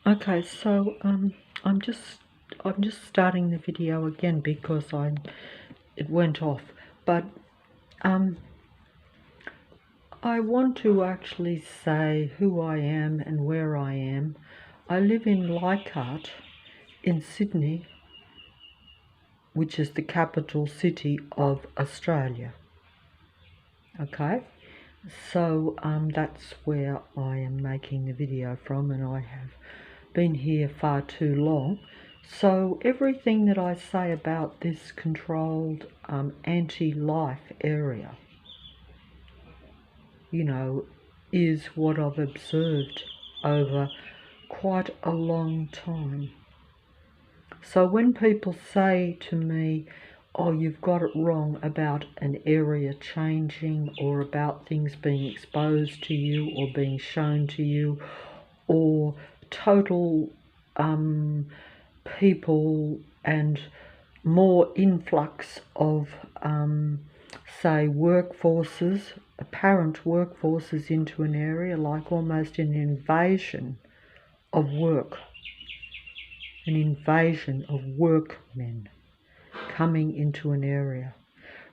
Okay, so I'm just I'm just starting the video again because it went off. But um, I want to actually say who I am and where I am. I live in Leichhardt in Sydney, which is the capital city of Australia. Okay, so that's where I am making the video from, and I have been here far too long. So everything that I say about this controlled anti-life area, is what I've observed over quite a long time. So when people say to me, oh, you've got it wrong about an area changing, or about things being exposed to you or being shown to you, or total people and more influx of, say, workforces, apparent workforces into an area, like almost an invasion of work, an invasion of workmen coming into an area.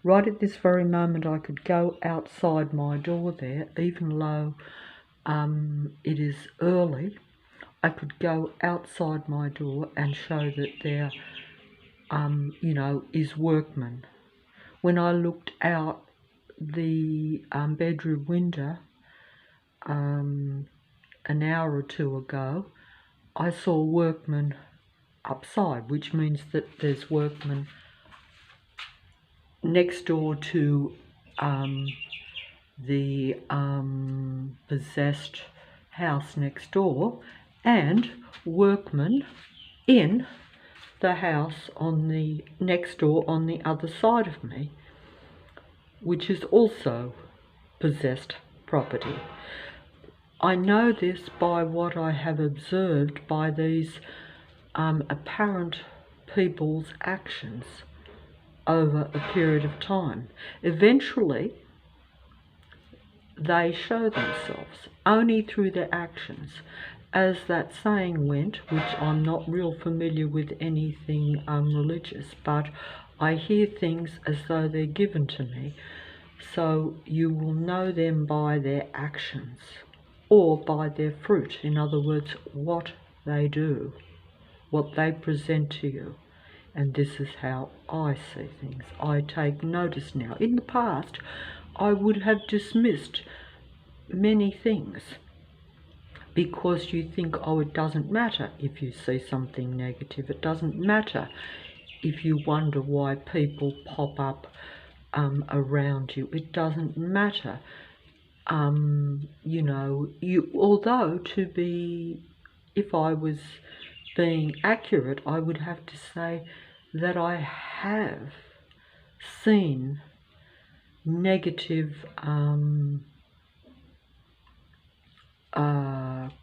Right at this very moment, I could go outside my door there, even though it is early. I could go outside my door and show that there, is workmen. When I looked out the bedroom window an hour or two ago, I saw workmen upside, which means that there's workmen next door to the possessed house next door, and workmen in the house on the next door on the other side of me, which is also possessed property. I know this by what I have observed by these apparent people's actions over a period of time. Eventually, they show themselves only through their actions. As that saying went, which I'm not real familiar with anything religious, but I hear things as though they're given to me. So you will know them by their actions or by their fruit. In other words, what they do, what they present to you. And this is how I see things. I take notice now. In the past, I would have dismissed many things because you think, oh, it doesn't matter if you see something negative. It doesn't matter if you wonder why people pop up around you. It doesn't matter. Although if I was being accurate, I would have to say that I have seen negative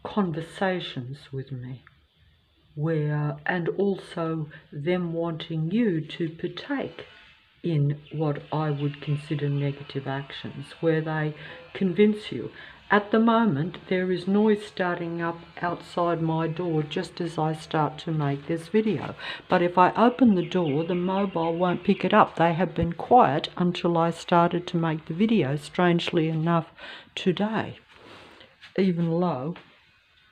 conversations with me, and also them wanting you to partake in what I would consider negative actions, where they convince you. At the moment, there is noise starting up outside my door just as I start to make this video. But if I open the door, the mobile won't pick it up. They have been quiet until I started to make the video, strangely enough, today. Even though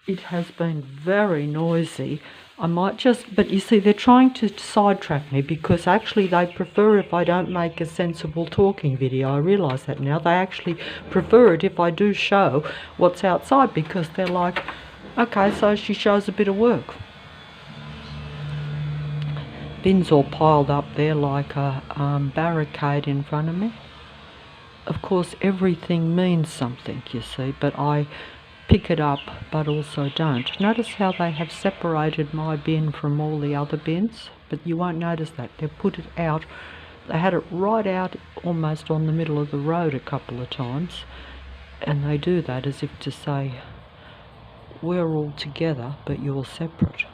it has been very noisy. But you see, they're trying to sidetrack me because actually they prefer if I don't make a sensible talking video. I realise that now. They actually prefer it if I do show what's outside, because they're like, okay, so she shows a bit of work. Bins all piled up there like a barricade in front of me. Of course, everything means something, you see, but I pick it up but also don't. Notice how they have separated my bin from all the other bins, but you won't notice that. They've put it out, they had it right out almost on the middle of the road a couple of times, and they do that as if to say, we're all together but you're separate.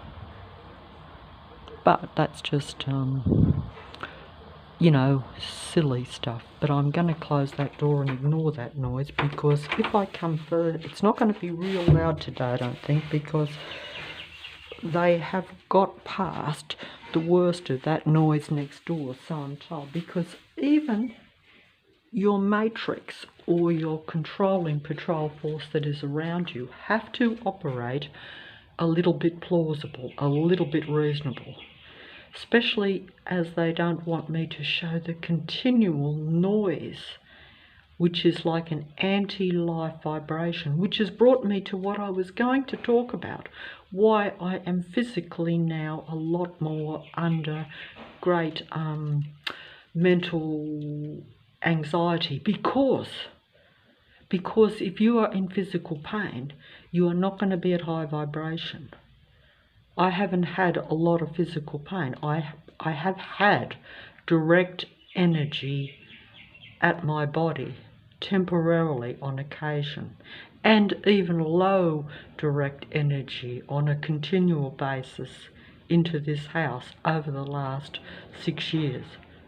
But that's just silly stuff. But I'm going to close that door and ignore that noise, because if I come further, it's not going to be real loud today, I don't think, because they have got past the worst of that noise next door, so I'm told, because even your matrix or your controlling patrol force that is around you have to operate a little bit plausible, a little bit reasonable, especially as they don't want me to show the continual noise, which is like an anti-life vibration, which has brought me to what I was going to talk about, why I am physically now a lot more under great mental anxiety, because if you are in physical pain, you are not going to be at high vibration. I haven't had a lot of physical pain. I have had direct energy at my body temporarily on occasion, and even low direct energy on a continual basis into this house over the last 6 years,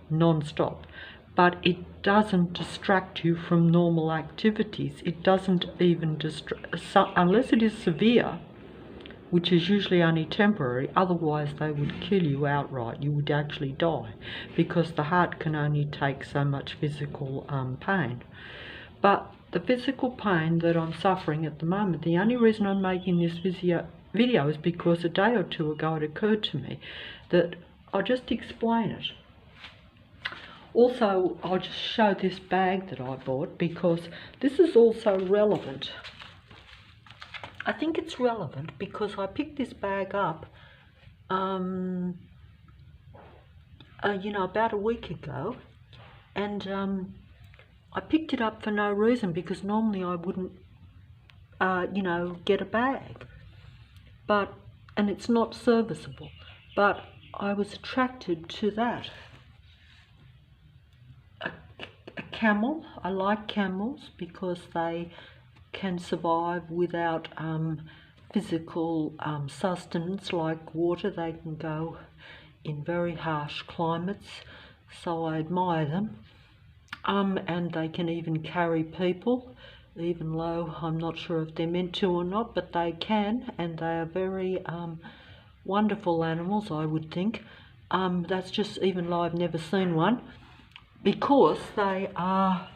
non-stop. But it doesn't distract you from normal activities. It doesn't even unless it is severe, which is usually only temporary. Otherwise they would kill you outright. You would actually die, because the heart can only take so much physical pain. But the physical pain that I'm suffering at the moment, the only reason I'm making this video is because a day or two ago it occurred to me that I'll just explain it. Also, I'll just show this bag that I bought, because this is also relevant. I think it's relevant because I picked this bag up, about a week ago, and I picked it up for no reason, because normally I wouldn't, get a bag, and it's not serviceable, but I was attracted to that. A camel. I like camels because they can survive without physical sustenance like water. They can go in very harsh climates, so I admire them. And they can even carry people, even though I'm not sure if they're meant to or not, but they can, and they are very wonderful animals, I would think. That's just, even though I've never seen one, because they are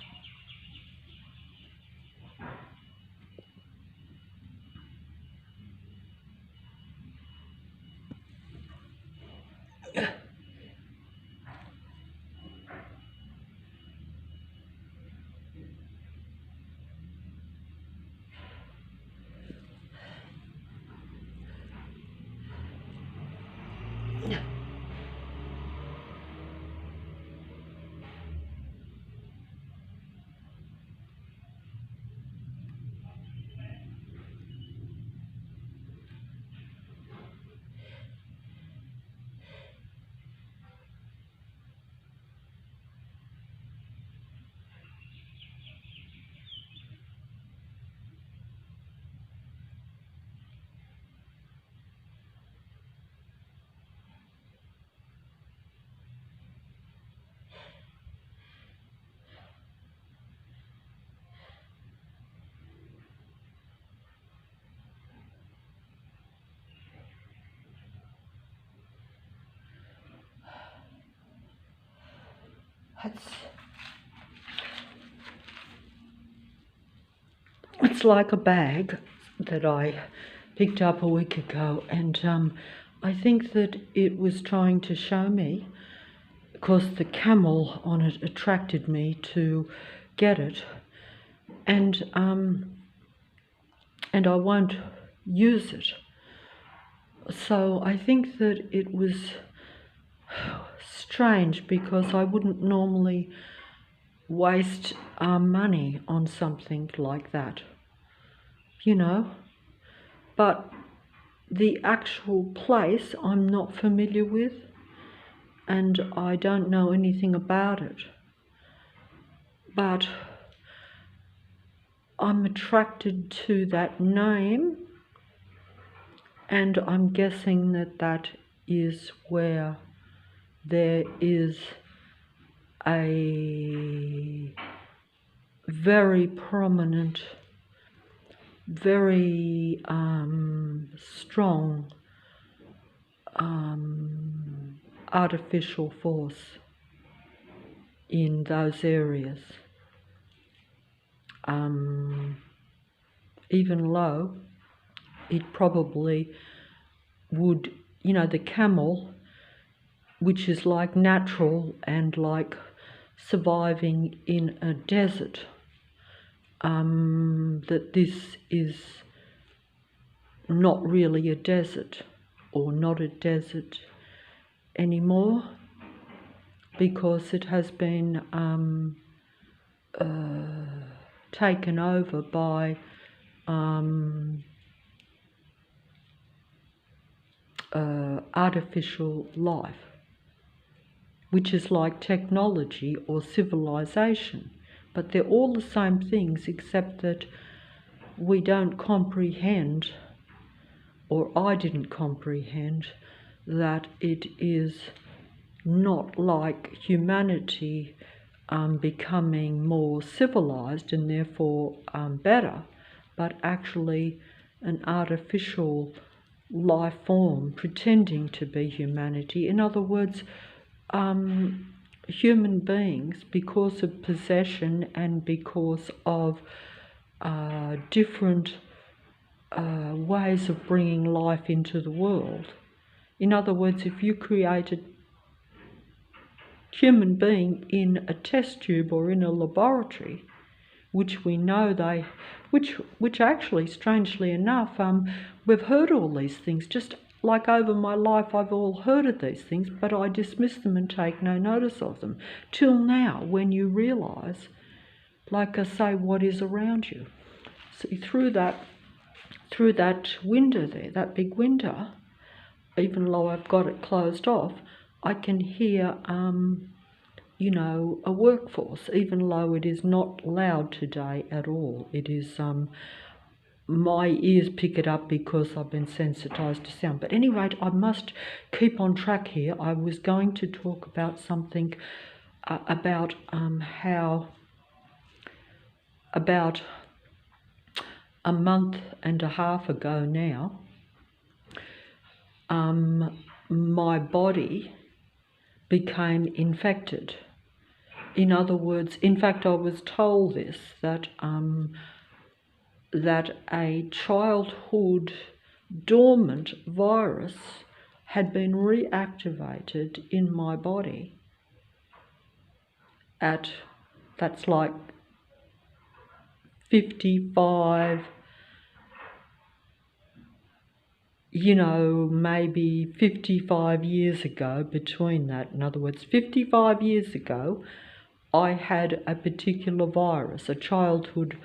it's like a bag that I picked up a week ago, and I think that it was trying to show me, because the camel on it attracted me to get it, and I won't use it. So I think that it was strange, because I wouldn't normally waste money on something like that, but the actual place I'm not familiar with, and I don't know anything about it, but I'm attracted to that name, and I'm guessing that that is where there is a very prominent, very strong artificial force in those areas. Even low, it probably would, the camel, which is like natural and like surviving in a desert, that this is not really a desert, or not a desert anymore, because it has been taken over by artificial life, which is like technology or civilization, but they're all the same things, except that we don't comprehend, or I didn't comprehend, that it is not like humanity becoming more civilized and therefore better, but actually an artificial life form pretending to be humanity. In other words, human beings, because of possession and because of different ways of bringing life into the world. In other words, if you created human being in a test tube or in a laboratory, which we know which actually, strangely enough, we've heard all these things. Just like over my life, I've all heard of these things, but I dismiss them and take no notice of them, till now, when you realise, like I say, what is around you. See, through that window there, that big window, even though I've got it closed off, I can hear, a workforce, even though it is not loud today at all. It is, my ears pick it up because I've been sensitized to sound. But anyway, I must keep on track here. I was going to talk about something about how about a month and a half ago now, my body became infected. In other words, in fact, I was told this, that that a childhood dormant virus had been reactivated in my body that's like 55, maybe 55 years ago, between that. In other words, 55 years ago, I had a particular virus, a childhood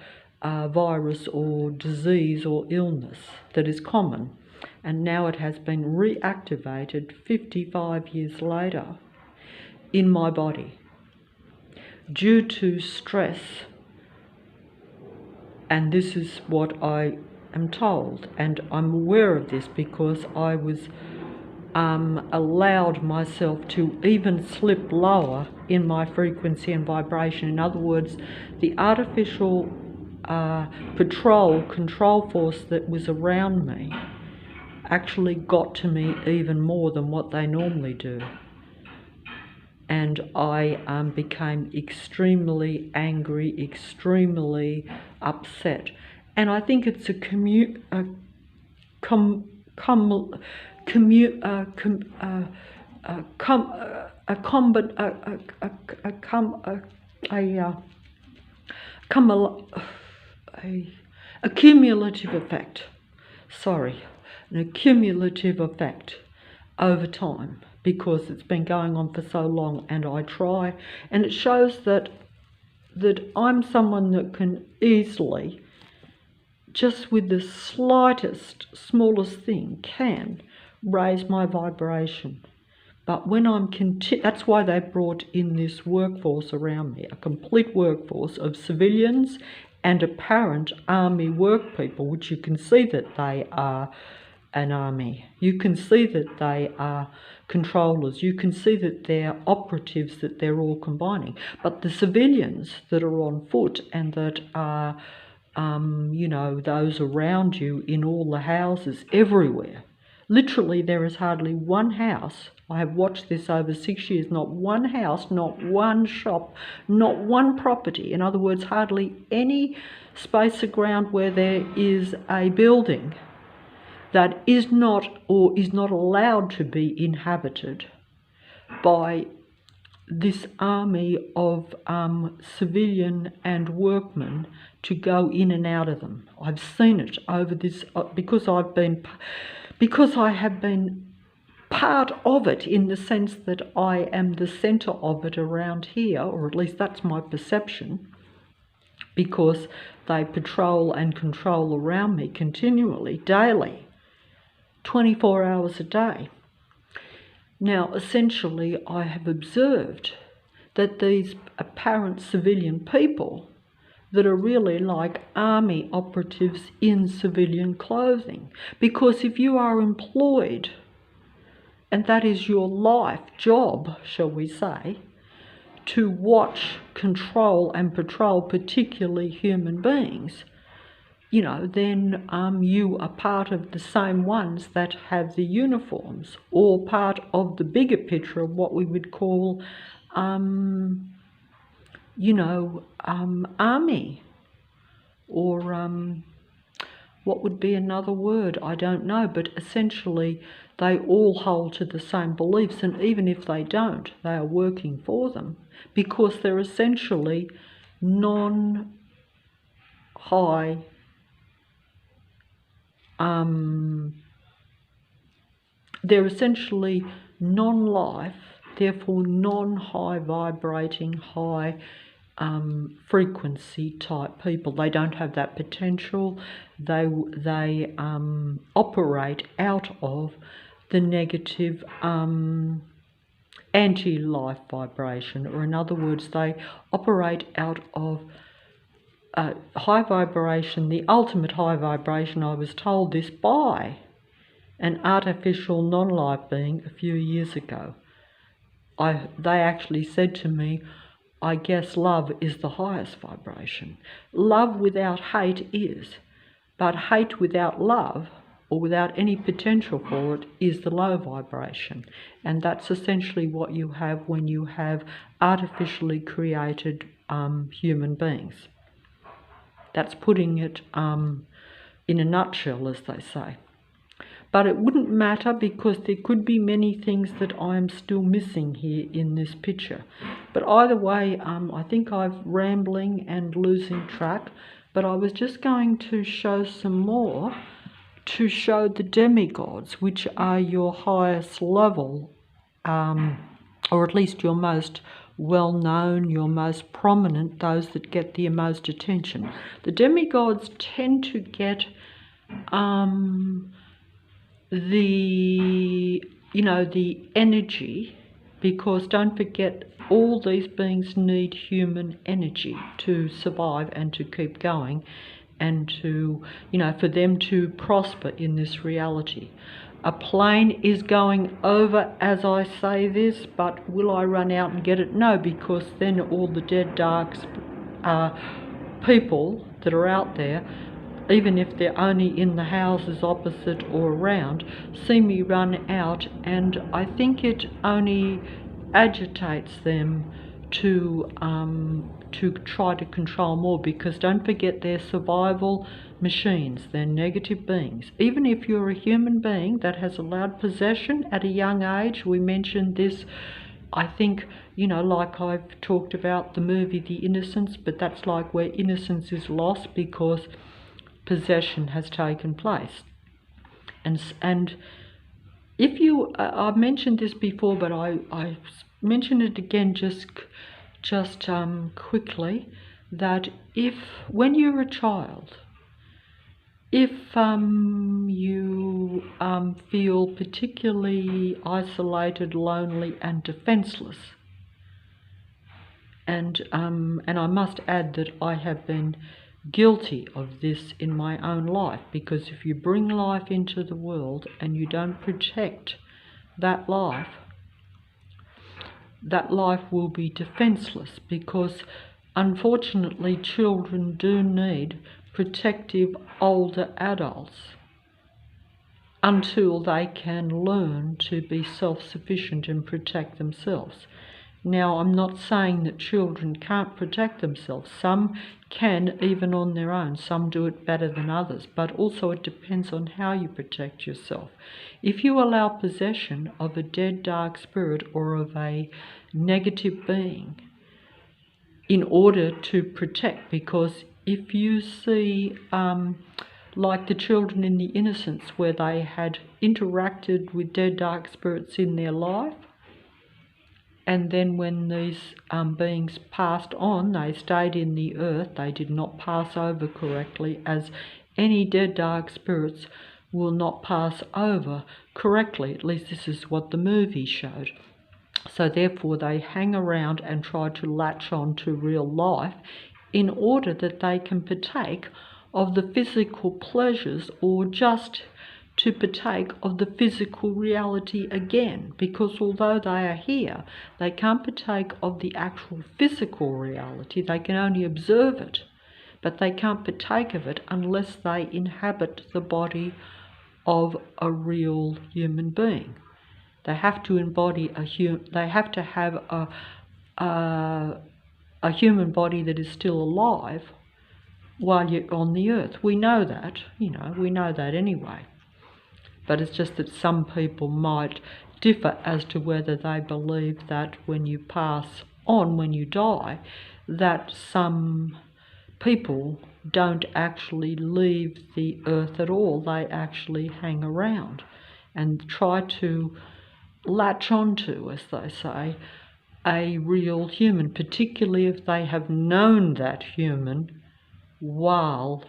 virus or disease or illness that is common, and now it has been reactivated 55 years later in my body due to stress. And this is what I am told, and I'm aware of this because I was allowed myself to even slip lower in my frequency and vibration. In other words, the artificial control force that was around me actually got to me even more than what they normally do. And I became extremely angry, extremely upset. And I think it's a cumulative effect. Sorry, an accumulative effect over time, because it's been going on for so long, and I try, and it shows that I'm someone that can easily, just with the slightest, smallest thing, can raise my vibration. But when I'm that's why they brought in this workforce around me, a complete workforce of civilians and apparent army work people, which you can see that they are an army. You can see that they are controllers. You can see that they're operatives, that they're all combining. But the civilians that are on foot and that are, those around you in all the houses everywhere, Literally, there is hardly one house. I have watched this over 6 years. Not one house, not one shop, not one property. In other words, hardly any space of ground where there is a building that is not or is not allowed to be inhabited by this army of civilian and workmen to go in and out of them. I've seen it over this because I have been part of it, in the sense that I am the centre of it around here, or at least that's my perception, because they patrol and control around me continually, daily, 24 hours a day. Now, essentially, I have observed that these apparent civilian people that are really like army operatives in civilian clothing, because if you are employed, and that is your life job, shall we say, to watch, control and patrol particularly human beings, you know, then you are part of the same ones that have the uniforms, or part of the bigger picture of what we would call, army, or what would be another word? I don't know, but essentially they all hold to the same beliefs, and even if they don't, they are working for them, because they're essentially non-high, they're essentially non-life, therefore non-high vibrating, high frequency type people. They don't have that potential. They operate out of the negative anti-life vibration, or in other words, they operate out of high vibration, the ultimate high vibration. I was told this by an artificial non-life being a few years ago. They actually said to me, I guess love is the highest vibration. Love without hate is, but hate without love, or without any potential for it, is the low vibration. And that's essentially what you have when you have artificially created human beings. That's putting it in a nutshell, as they say. But it wouldn't matter, because there could be many things that I'm still missing here in this picture. But either way, I think I'm rambling and losing track, but I was just going to show some more, to show the demigods, which are your highest level, or at least your most well-known, your most prominent, those that get the most attention. The demigods tend to get the energy, because don't forget, all these beings need human energy to survive and to keep going, and to, for them to prosper in this reality. A plane is going over as I say this, but will I run out and get it? No, because then all the dead, dark people that are out there, even if they're only in the houses opposite or around, see me run out, and I think it only agitates them to try to control more, because don't forget, they're survival machines, they're negative beings. Even if you're a human being that has allowed possession at a young age, we mentioned this, I think, like I've talked about the movie The Innocents, but that's like where innocence is lost because possession has taken place. And if you, I've mentioned this before, but I mention it again just quickly, that when you're a child, if you feel particularly isolated, lonely and defenseless, and I must add that I have been guilty of this in my own life, because if you bring life into the world and you don't protect that life will be defenseless, because unfortunately children do need protective older adults. until they can learn to be self-sufficient and protect themselves. Now, I'm not saying that children can't protect themselves. Some can, even on their own. Some do it better than others, but also it depends on how you protect yourself. If you allow possession of a dead dark spirit or of a negative being in order to protect, because if you see like the children in The Innocents, where they had interacted with dead dark spirits in their life, and then when these beings passed on, they stayed in the earth. They did not pass over correctly, as any dead dark spirits will not pass over correctly. At least this is what the movie showed. So therefore they hang around and try to latch on to real life in order that they can partake of the physical pleasures, or just to partake of the physical reality again, because although they are here, they can't partake of the actual physical reality. They can only observe it, but they can't partake of it unless they inhabit the body of a real human being. They have to embody they have to have a human body that is still alive while you're on the earth. We know that, we know that anyway. But it's just that some people might differ as to whether they believe that when you pass on, when you die, that some people don't actually leave the earth at all. They actually hang around and try to latch onto, as they say, a real human, particularly if they have known that human while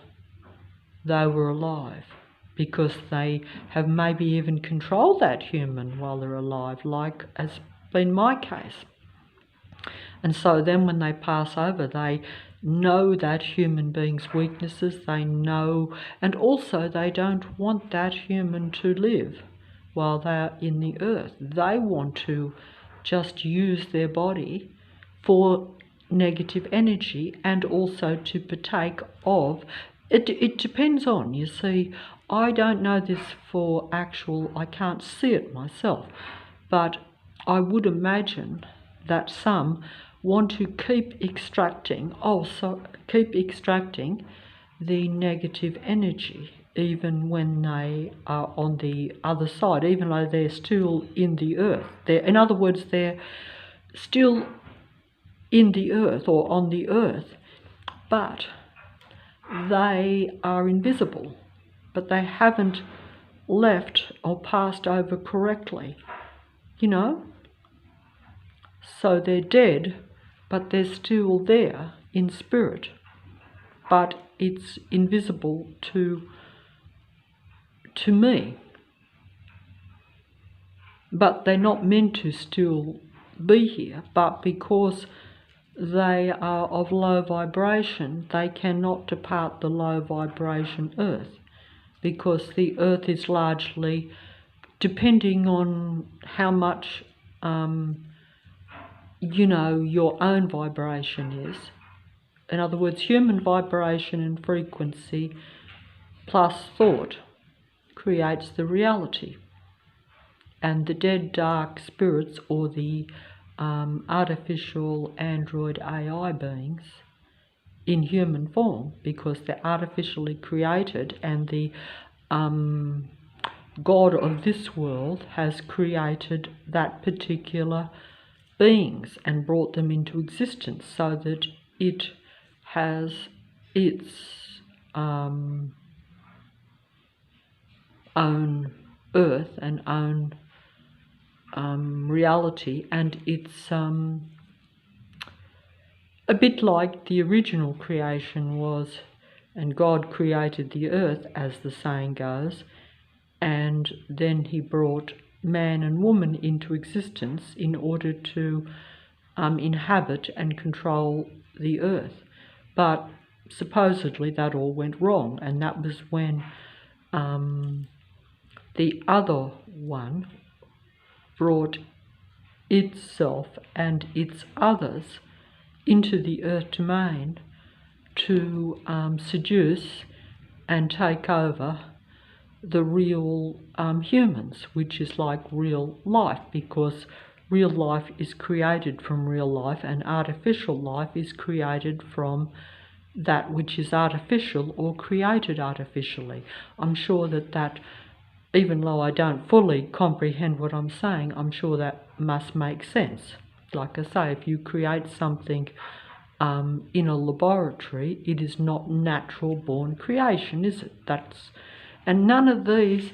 they were alive, because they have maybe even controlled that human while they're alive, like has been my case. And so then when they pass over, they know that human being's weaknesses, they know, and also they don't want that human to live while they're in the earth. They want to just use their body for negative energy, and also to partake of it. It depends on, you see, I don't know this for actual, I can't see it myself, but I would imagine that some want to keep extracting the negative energy, even when they are on the other side, even though they're still in the earth. In other words, they're still in the earth or on the earth, but they are invisible, but they haven't left or passed over correctly, So they're dead, but they're still there in spirit, but it's invisible to me. But they're not meant to still be here, but because they are of low vibration, they cannot depart the low vibration earth, because the earth is largely, depending on how much your own vibration is. In other words, human vibration and frequency plus thought creates the reality. And the dead dark spirits, or the artificial android AI beings in human form, because they're artificially created, and the God of this world has created that particular beings and brought them into existence so that it has its own earth and own reality, and it's a bit like the original creation was, and God created the earth, as the saying goes, and then he brought man and woman into existence in order to inhabit and control the earth. But supposedly that all went wrong, and that was when the other one brought itself and its others into the earth domain to seduce and take over the real humans, which is like real life, because real life is created from real life and artificial life is created from that which is artificial or created artificially. I'm sure that even though I don't fully comprehend what I'm saying, I'm sure that must make sense. Like I say, if you create something in a laboratory, it is not natural born creation, is it? And none of these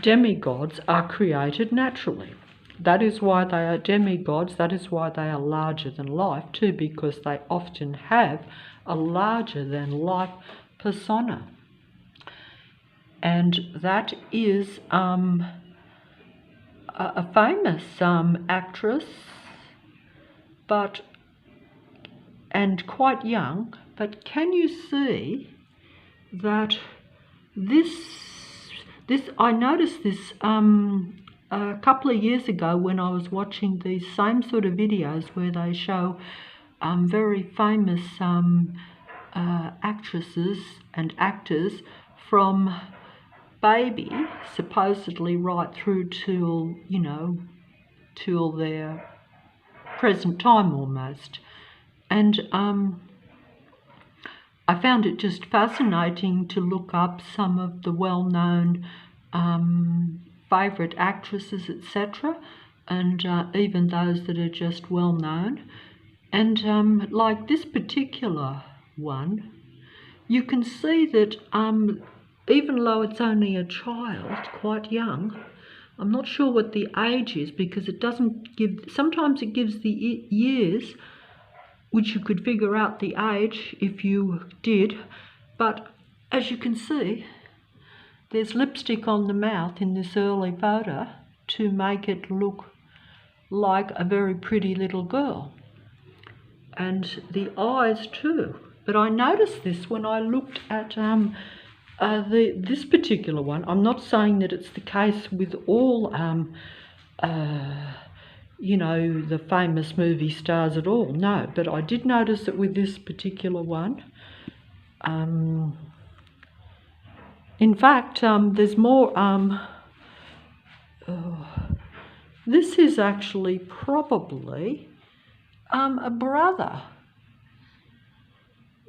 demigods are created naturally. That is why they are demigods, that is why they are larger than life too, because they often have a larger than life persona. And that is a famous actress, and quite young, but can you see that this I noticed this a couple of years ago when I was watching these same sort of videos where they show very famous actresses and actors from baby, supposedly right through till, till their present time almost. And I found it just fascinating to look up some of the well-known favourite actresses, etc., and even those that are just well-known. And like this particular one, you can see that even though it's only a child, quite young, I'm not sure what the age is because it doesn't give, sometimes it gives the years, which you could figure out the age if you did, but as you can see, there's lipstick on the mouth in this early photo to make it look like a very pretty little girl. And the eyes too. But I noticed this when I looked at this particular one. I'm not saying that it's the case with all the famous movie stars at all, no, but I did notice it with this particular one. In fact, there's more, this is actually probably a brother.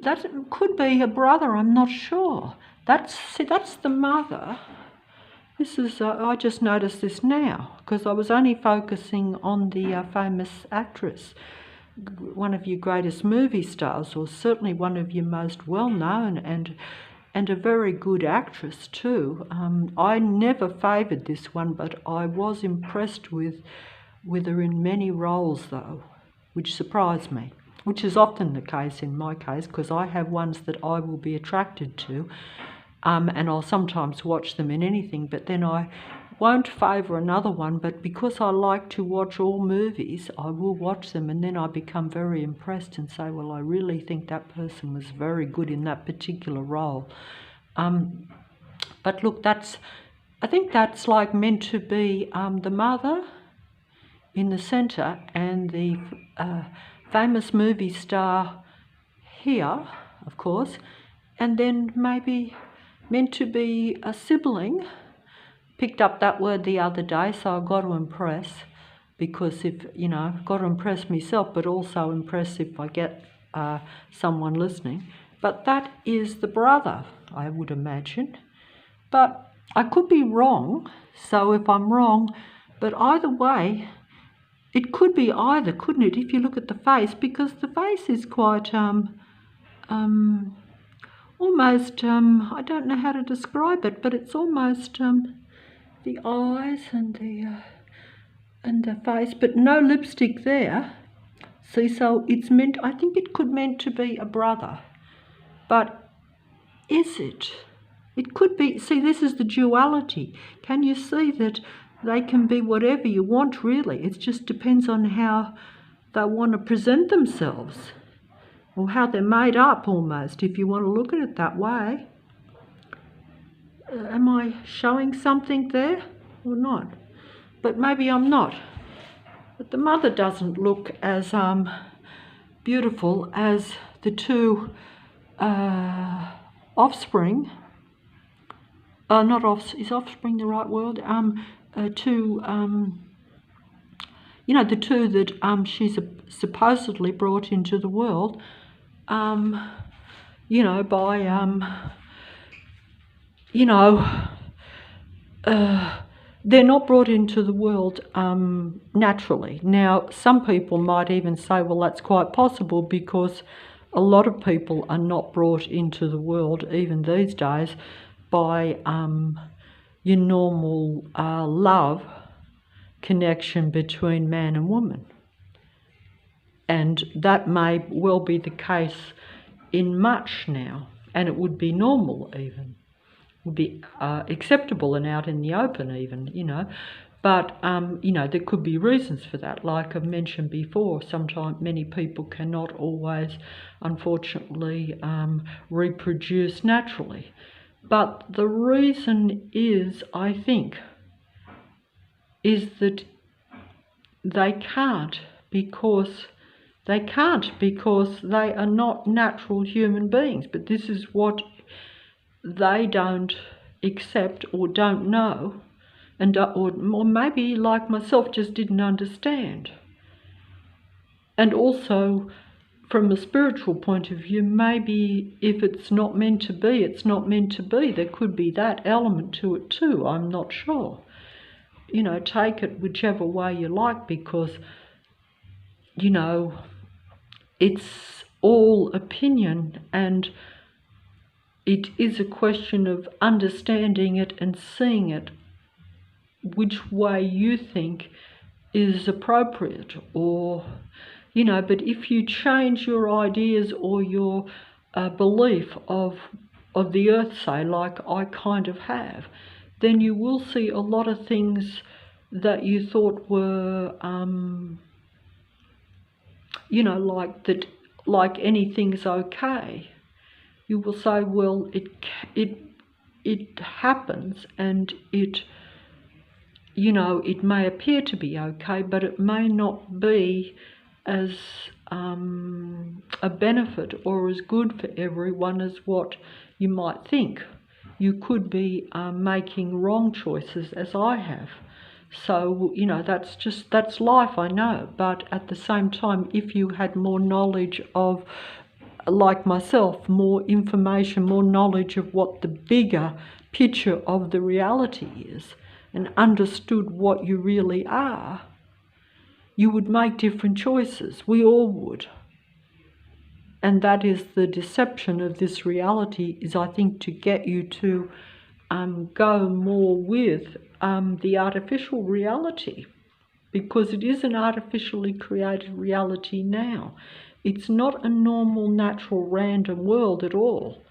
That could be a brother, I'm not sure. That's the mother. This is, I just noticed this now because I was only focusing on the famous actress, one of your greatest movie stars, or certainly one of your most well-known and a very good actress too. I never favoured this one, but I was impressed with her in many roles though, which surprised me, which is often the case in my case because I have ones that I will be attracted to. And I'll sometimes watch them in anything, but then I won't favour another one, but because I like to watch all movies, I will watch them and then I become very impressed and say, well, I really think that person was very good in that particular role. But look, I think that's like meant to be the mother in the centre and the famous movie star here, of course, and then maybe meant to be a sibling. Picked up that word the other day, so I've got to impress, because if, I've got to impress myself, but also impress if I get someone listening. But that is the brother, I would imagine. But I could be wrong, so if I'm wrong, but either way, it could be either, couldn't it, if you look at the face, because the face is quite almost, I don't know how to describe it, but it's almost the eyes and the face, but no lipstick there. See, so it's meant, I think it could meant to be a brother, but is it? It could be, see, this is the duality. Can you see that they can be whatever you want, really? It just depends on how they want to present themselves, or how they're made up almost, if you want to look at it that way. Am I showing something there or not? But maybe I'm not. But the mother doesn't look as beautiful as the two offspring. not off, is offspring the right word? To the two that she's supposedly brought into the world, by they're not brought into the world naturally. Now, some people might even say, well, that's quite possible, because a lot of people are not brought into the world, even these days, by your normal love connection between man and woman. And that may well be the case in much now, and it would be normal even. Would be acceptable and out in the open even, but there could be reasons for that. Like I've mentioned before, sometimes many people cannot always, unfortunately, reproduce naturally. But the reason is, I think, is that they can't because they are not natural human beings. But this is what they don't accept or don't know, and or maybe, like myself, just didn't understand. And also, from a spiritual point of view, maybe if it's not meant to be, it's not meant to be. There could be that element to it too, I'm not sure. Take it whichever way you like, because, it's all opinion, and it is a question of understanding it and seeing it which way you think is appropriate, or, but if you change your ideas or your belief of the earth, say, like I kind of have, then you will see a lot of things that you thought were, like anything's okay. You will say, well, it happens, and it may appear to be okay, but it may not be as a benefit or as good for everyone as what you might think. You could be making wrong choices, as I have. So, that's life, I know. But at the same time, if you had more knowledge of, like myself, more information, more knowledge of what the bigger picture of the reality is, and understood what you really are, you would make different choices. We all would. And that is the deception of this reality, is, I think, to get you to go more with the artificial reality, because it is an artificially created reality now. It's not a normal, natural, random world at all.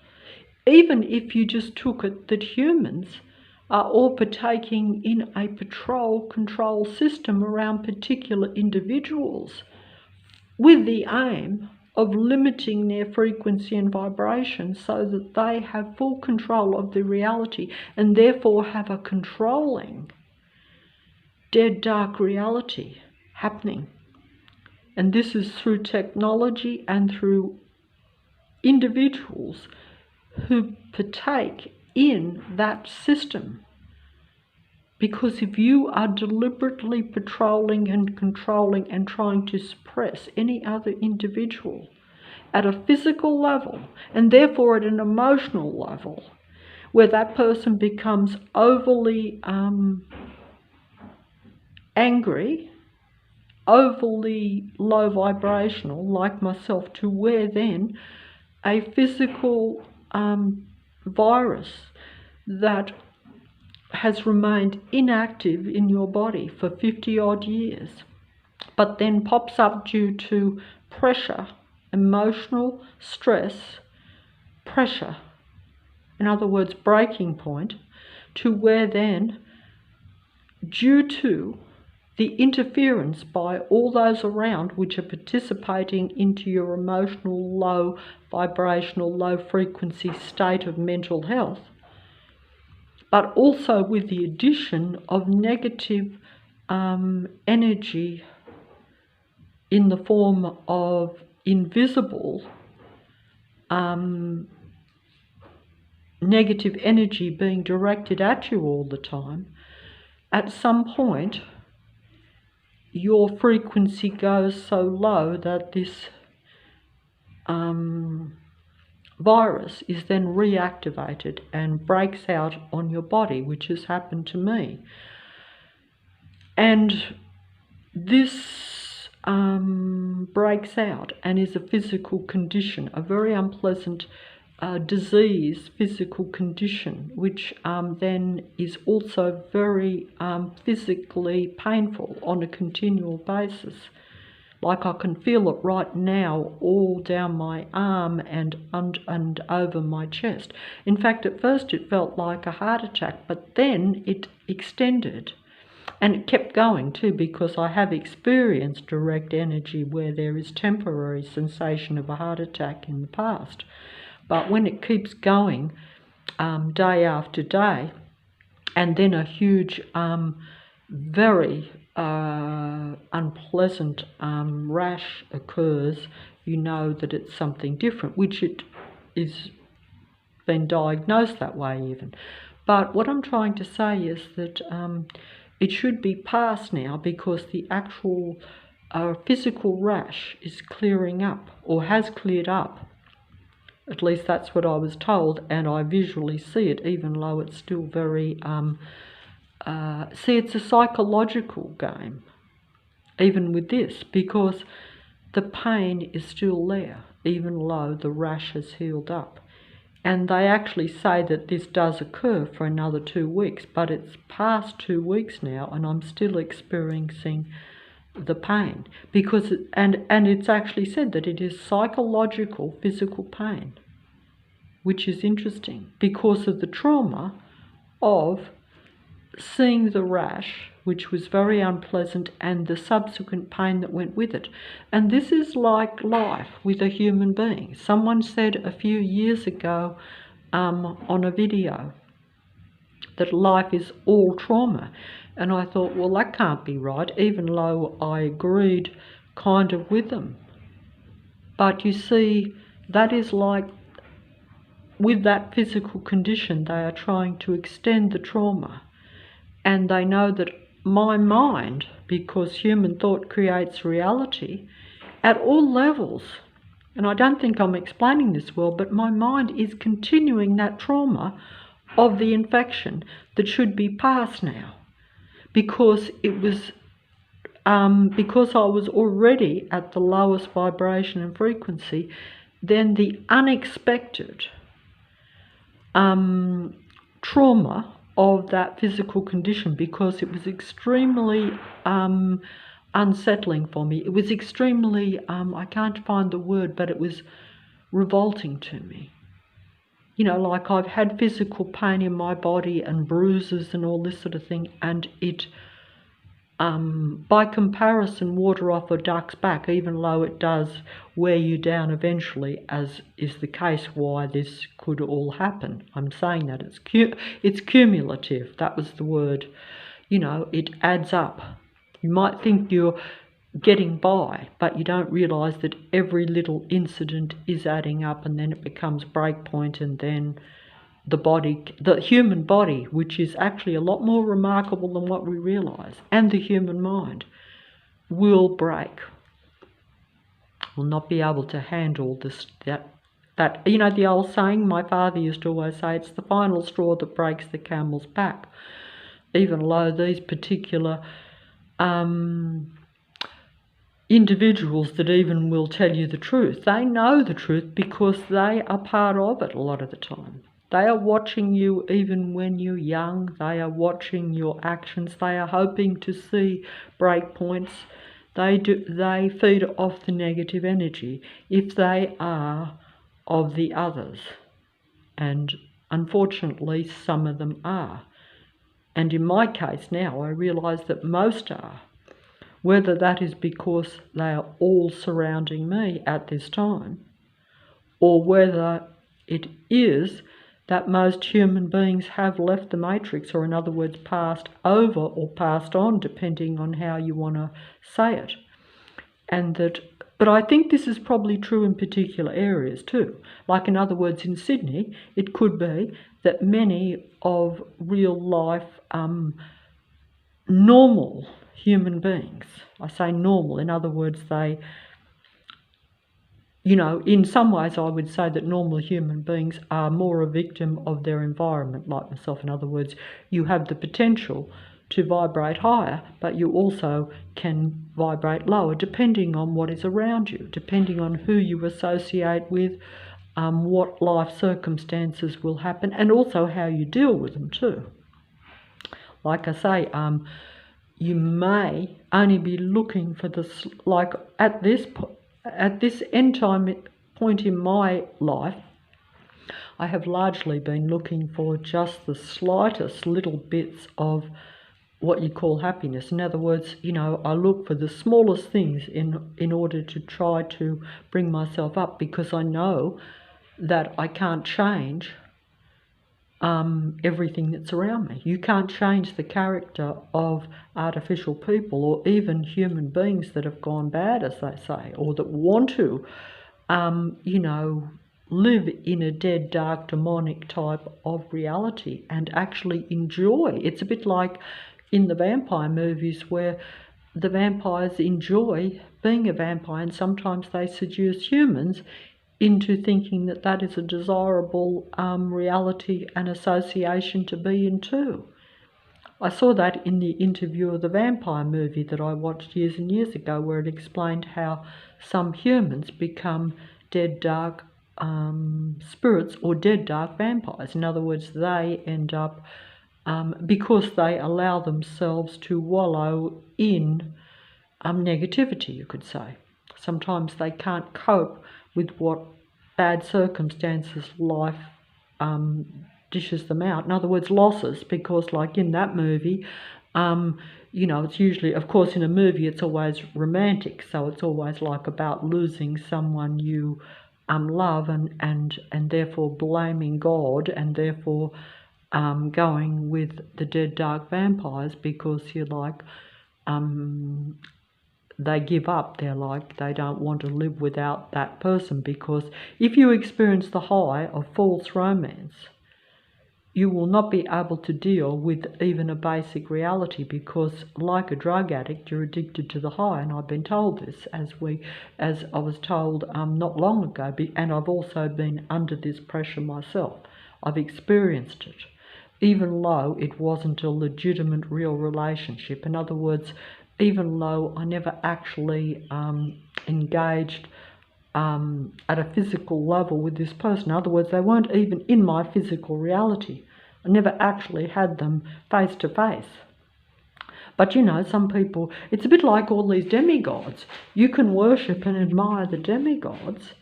Even if you just took it that humans are all partaking in a control system around particular individuals, with the aim of limiting their frequency and vibration so that they have full control of the reality, and therefore have a controlling dead dark reality happening. And this is through technology and through individuals who partake in that system. Because if you are deliberately patrolling and controlling and trying to suppress any other individual at a physical level, and therefore at an emotional level, where that person becomes overly angry, overly low vibrational, like myself, to where then a physical virus that has remained inactive in your body for 50 odd years, but then pops up due to pressure, emotional stress, pressure, in other words, breaking point, to where then, due to the interference by all those around which are participating into your emotional, low vibrational, low frequency state of mental health, but also with the addition of negative energy in the form of invisible negative energy being directed at you all the time, at some point your frequency goes so low that this virus is then reactivated and breaks out on your body, which has happened to me. And this breaks out and is a physical condition, a very unpleasant disease, physical condition, which then is also very physically painful on a continual basis. Like I can feel it right now all down my arm and over my chest. In fact, at first it felt like a heart attack, but then it extended. And it kept going too, because I have experienced direct energy where there is temporary sensation of a heart attack in the past. But when it keeps going day after day, and then a huge, very unpleasant rash occurs, you know that it's something different, which it is been diagnosed that way even. But what I'm trying to say is that it should be past now, because the actual physical rash is clearing up, or has cleared up. At least that's what I was told, and I visually see it, even though it's still very... see, it's a psychological game, even with this, because the pain is still there, even though the rash has healed up. And they actually say that this does occur for another 2 weeks, but it's past 2 weeks now, and I'm still experiencing the pain, because and it's actually said that it is psychological physical pain, which is interesting because of the trauma of seeing the rash, which was very unpleasant, and the subsequent pain that went with it. And this is like life with a human being. Someone said a few years ago on a video that life is all trauma. And I thought, well, that can't be right, even though I agreed kind of with them. But you see, that is like, with that physical condition, they are trying to extend the trauma. And they know that my mind, because human thought creates reality at all levels, and I don't think I'm explaining this well, but my mind is continuing that trauma of the infection that should be past now, because it was because I was already at the lowest vibration and frequency. Then the unexpected trauma of that physical condition, because it was extremely unsettling for me. It was extremely, I can't find the word, but it was revolting to me. You know, like I've had physical pain in my body and bruises and all this sort of thing, and it, by comparison, water off a duck's back, even though it does wear you down eventually, as is the case why this could all happen. I'm saying that it's cumulative. That was the word. You know, it adds up. You might think you're getting by, but you don't realise that every little incident is adding up, and then it becomes breakpoint, and then the human body, which is actually a lot more remarkable than what we realise, and the human mind will break, will not be able to handle this, that you know, the old saying my father used to always say, it's the final straw that breaks the camel's back. Even though these particular individuals that even will tell you the truth, they know the truth because they are part of it a lot of the time. They are watching you even when you're young. They are watching your actions. They are hoping to see breakpoints. They feed off the negative energy if they are of the others. And unfortunately, some of them are. And in my case now, I realise that most are. Whether that is because they are all surrounding me at this time, or whether it is that most human beings have left the matrix, or in other words, passed over or passed on, depending on how you want to say it. And that, but I think this is probably true in particular areas too. Like in other words, in Sydney, it could be that many of real life normal human beings, I say normal, in other words, they, you know, in some ways I would say that normal human beings are more a victim of their environment, like myself. In other words, you have the potential to vibrate higher, but you also can vibrate lower depending on what is around you, depending on who you associate with, what life circumstances will happen, and also how you deal with them too. Like I say, you may only be looking for this, like at this end time point in my life, I have largely been looking for just the slightest little bits of what you call happiness. In other words, you know, I look for the smallest things in order to try to bring myself up, because I know that I can't change everything that's around me. You can't change the character of artificial people or even human beings that have gone bad, as they say, or that want to, you know, live in a dead, dark, demonic type of reality and actually enjoy. It's a bit like in the vampire movies where the vampires enjoy being a vampire, and sometimes they seduce humans into thinking that that is a desirable reality and association to be in too. I saw that in the interview of the vampire movie that I watched years and years ago, where it explained how some humans become dead dark spirits or dead dark vampires. In other words, they end up, because they allow themselves to wallow in negativity, you could say. Sometimes they can't cope with what bad circumstances life dishes them out. In other words, losses, because like in that movie, you know, it's usually, of course, in a movie it's always romantic, so it's always like about losing someone you love and therefore blaming God, and therefore going with the dead dark vampires because you're like, they give up. They're like, they don't want to live without that person, because if you experience the high of false romance, you will not be able to deal with even a basic reality, because like a drug addict, you're addicted to the high. And I've been told this, as I was told not long ago, and I've also been under this pressure myself. I've experienced it, even though it wasn't a legitimate real relationship. In other words, even though I never actually engaged at a physical level with this person. In other words, they weren't even in my physical reality. I never actually had them face to face. But you know, some people, it's a bit like all these demigods. You can worship and admire the demigods,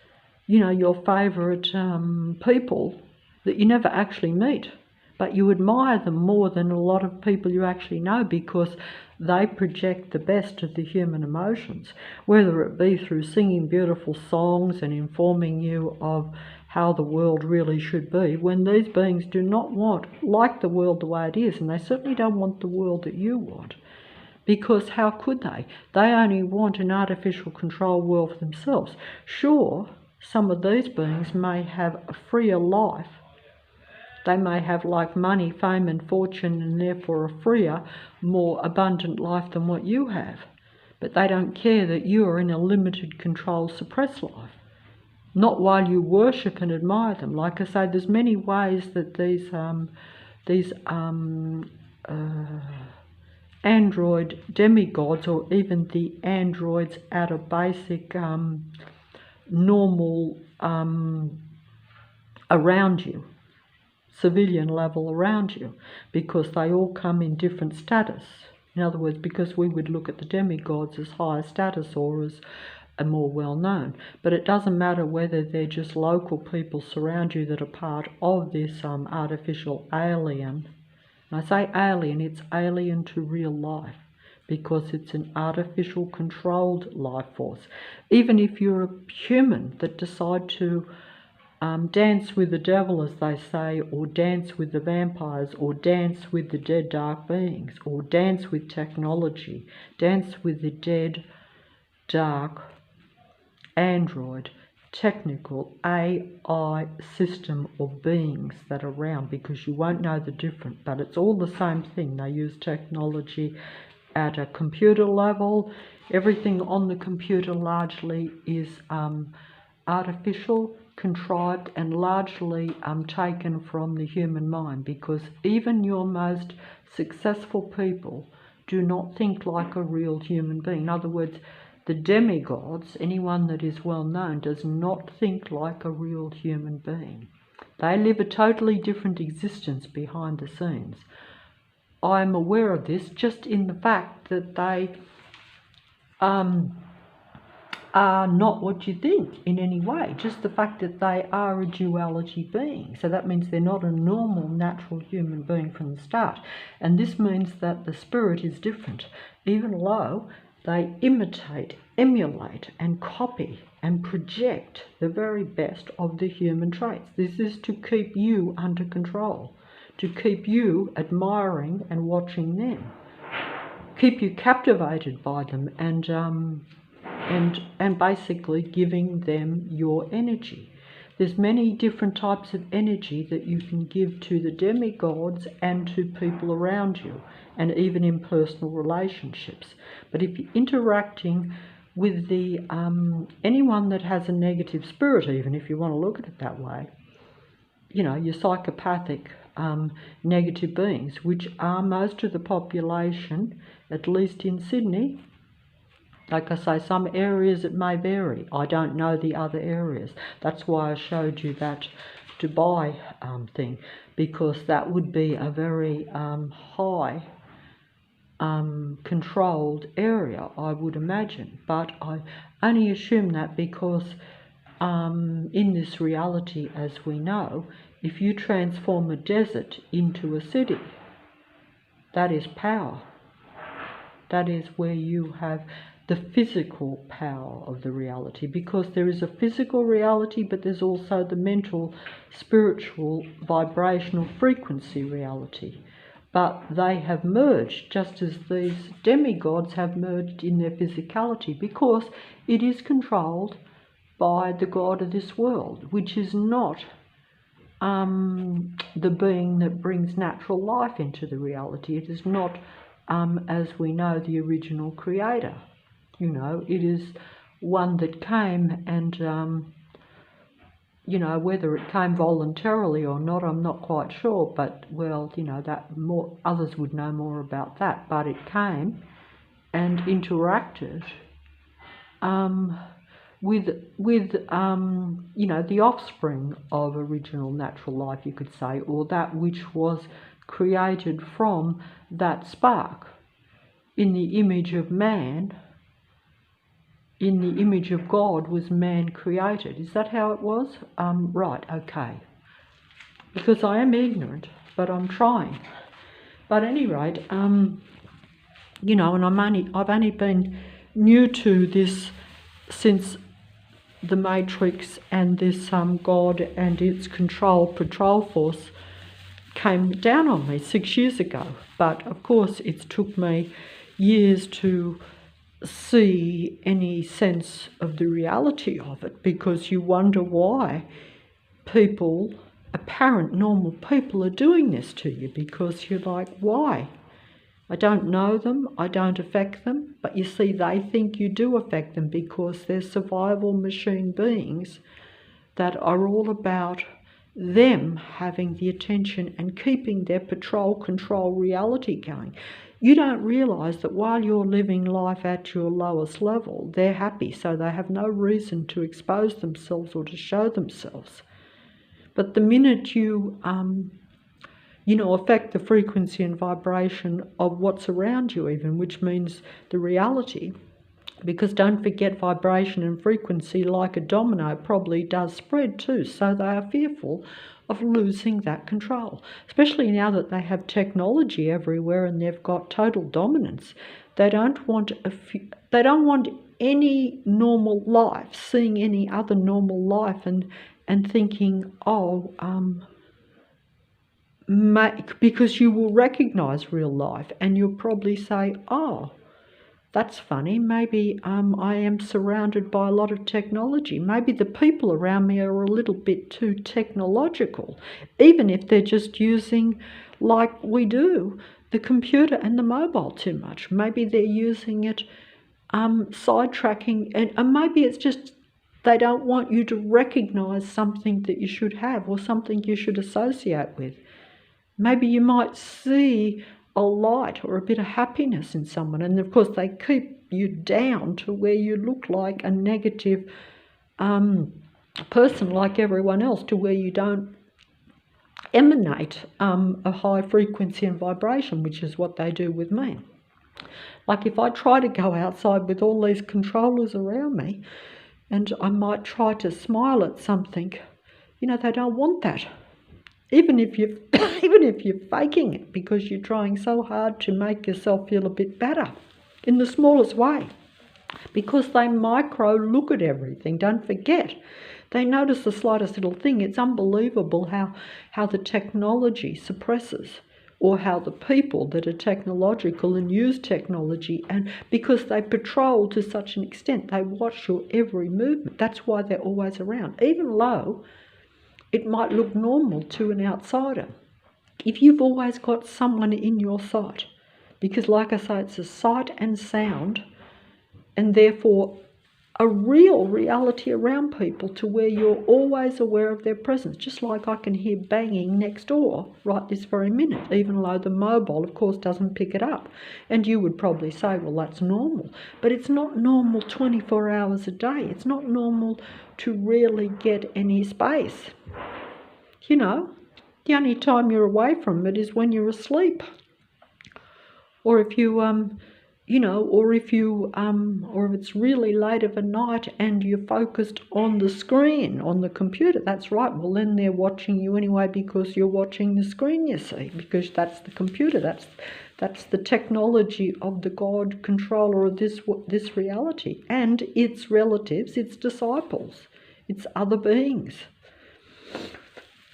you know, your favourite people that you never actually meet. But you admire them more than a lot of people you actually know, because they project the best of the human emotions, whether it be through singing beautiful songs and informing you of how the world really should be, when these beings do not like the world the way it is, and they certainly don't want the world that you want. Because how could they? They only want an artificial control world for themselves. Sure, some of these beings may have a freer life. They may have like money, fame and fortune, and therefore a freer, more abundant life than what you have. But they don't care that you are in a limited, controlled, suppressed life. Not while you worship and admire them. Like I say, there's many ways that these android demigods, or even the androids at a basic normal around you, civilian level around you, because they all come in different status. In other words, because we would look at the demigods as higher status or as a more well-known, but it doesn't matter whether they're just local people surround you that are part of this artificial alien. And I say alien, it's alien to real life, because it's an artificial controlled life force. Even if you're a human that decide to dance with the devil, as they say, or dance with the vampires, or dance with the dead dark beings, or dance with technology, dance with the dead dark android, technical AI system of beings that are around, because you won't know the difference, but it's all the same thing. They use technology at a computer level. Everything on the computer largely is artificial, contrived, and largely taken from the human mind, because even your most successful people do not think like a real human being. In other words, the demigods, anyone that is well known, does not think like a real human being. They live a totally different existence behind the scenes. I'm aware of this just in the fact that they are not what you think in any way, just the fact that they are a duality being. So that means they're not a normal, natural human being from the start. And this means that the spirit is different, even though they imitate, emulate, and copy and project the very best of the human traits. This is to keep you under control, to keep you admiring and watching them, keep you captivated by them, and basically giving them your energy. There's many different types of energy that you can give to the demigods and to people around you, and even in personal relationships. But if you're interacting with the anyone that has a negative spirit, even if you want to look at it that way, you know, your psychopathic negative beings, which are most of the population, at least in Sydney. Like I say, some areas it may vary. I don't know the other areas. That's why I showed you that Dubai thing, because that would be a very high controlled area, I would imagine. But I only assume that because in this reality, as we know, if you transform a desert into a city, that is power. That is where you have the physical power of the reality, because there is a physical reality, but there's also the mental, spiritual, vibrational frequency reality. But they have merged, just as these demigods have merged in their physicality, because it is controlled by the God of this world, which is not the being that brings natural life into the reality. It is not, as we know, the original creator. You know, it is one that came and, you know, whether it came voluntarily or not, I'm not quite sure, but, well, you know, that more others would know more about that. But it came and interacted with you know, the offspring of original natural life, you could say, or that which was created from that spark. In the image of man, in the image of God was man created. Is that how it was? Right, okay. Because I am ignorant, but I'm trying. But at any rate, you know, and I've only been new to this since the Matrix and this God and its patrol force came down on me 6 years ago. But of course it's took me years to see any sense of the reality of it, because you wonder why people, apparent normal people, are doing this to you, because you're like, why? I don't know them, I don't affect them, but you see, they think you do affect them, because they're survival machine beings that are all about them having the attention and keeping their control reality going. You don't realise that while you're living life at your lowest level, they're happy, so they have no reason to expose themselves or to show themselves. But the minute you you know, affect the frequency and vibration of what's around you even, which means the reality, because don't forget, vibration and frequency, like a domino, probably does spread too, so they are fearful of losing that control, especially now that they have technology everywhere and they've got total dominance. They don't want any normal life, seeing any other normal life and thinking, oh, because you will recognise real life and you'll probably say, oh, That's funny. Maybe I am surrounded by a lot of technology. Maybe the people around me are a little bit too technological, even if they're just using, like we do, the computer and the mobile too much. Maybe they're using it sidetracking, and maybe it's just they don't want you to recognise something that you should have or something you should associate with. Maybe you might see a light or a bit of happiness in someone, and of course they keep you down to where you look like a negative person like everyone else, to where you don't emanate a high frequency and vibration, which is what they do with me. Like if I try to go outside with all these controllers around me, and I might try to smile at something, they don't want that. Even if you're faking it, because you're trying so hard to make yourself feel a bit better in the smallest way, because they micro look at everything. Don't forget, they notice the slightest little thing. It's unbelievable how the technology suppresses, or how the people that are technological and use technology, and because they patrol to such an extent, they watch your every movement. That's why they're always around, even though it might look normal to an outsider. If you've always got someone in your sight, because like I say, it's a sight and sound, and therefore a real reality around people, to where you're always aware of their presence. Just like I can hear banging next door right this very minute, even though the mobile, of course, doesn't pick it up. And you would probably say, well, that's normal. But it's not normal 24 hours a day. It's not normal to really get any space. The only time you're away from it is when you're asleep, or if you or if it's really late of a night and you're focused on the screen on the computer. That's right. Well, then they're watching you anyway, because you're watching the screen, you see, because that's the computer. That's the technology of the God controller of this reality, and its relatives, its disciples, its other beings.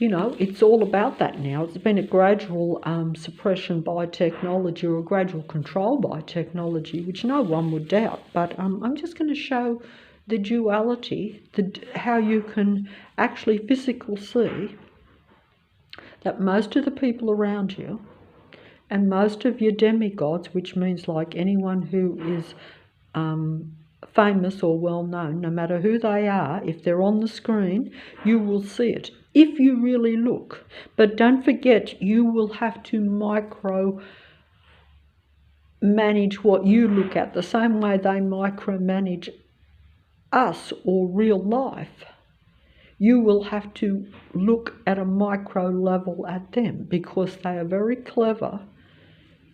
It's all about that now. It's been a gradual suppression by technology, or a gradual control by technology, which no one would doubt. But I'm just going to show the duality, how you can actually physically see that most of the people around you, and most of your demigods, which means like anyone who is famous or well known, no matter who they are, if they're on the screen, you will see it if you really look. But don't forget, you will have to micro manage what you look at, the same way they micromanage us or real life. You will have to look at a micro level at them, because they are very clever,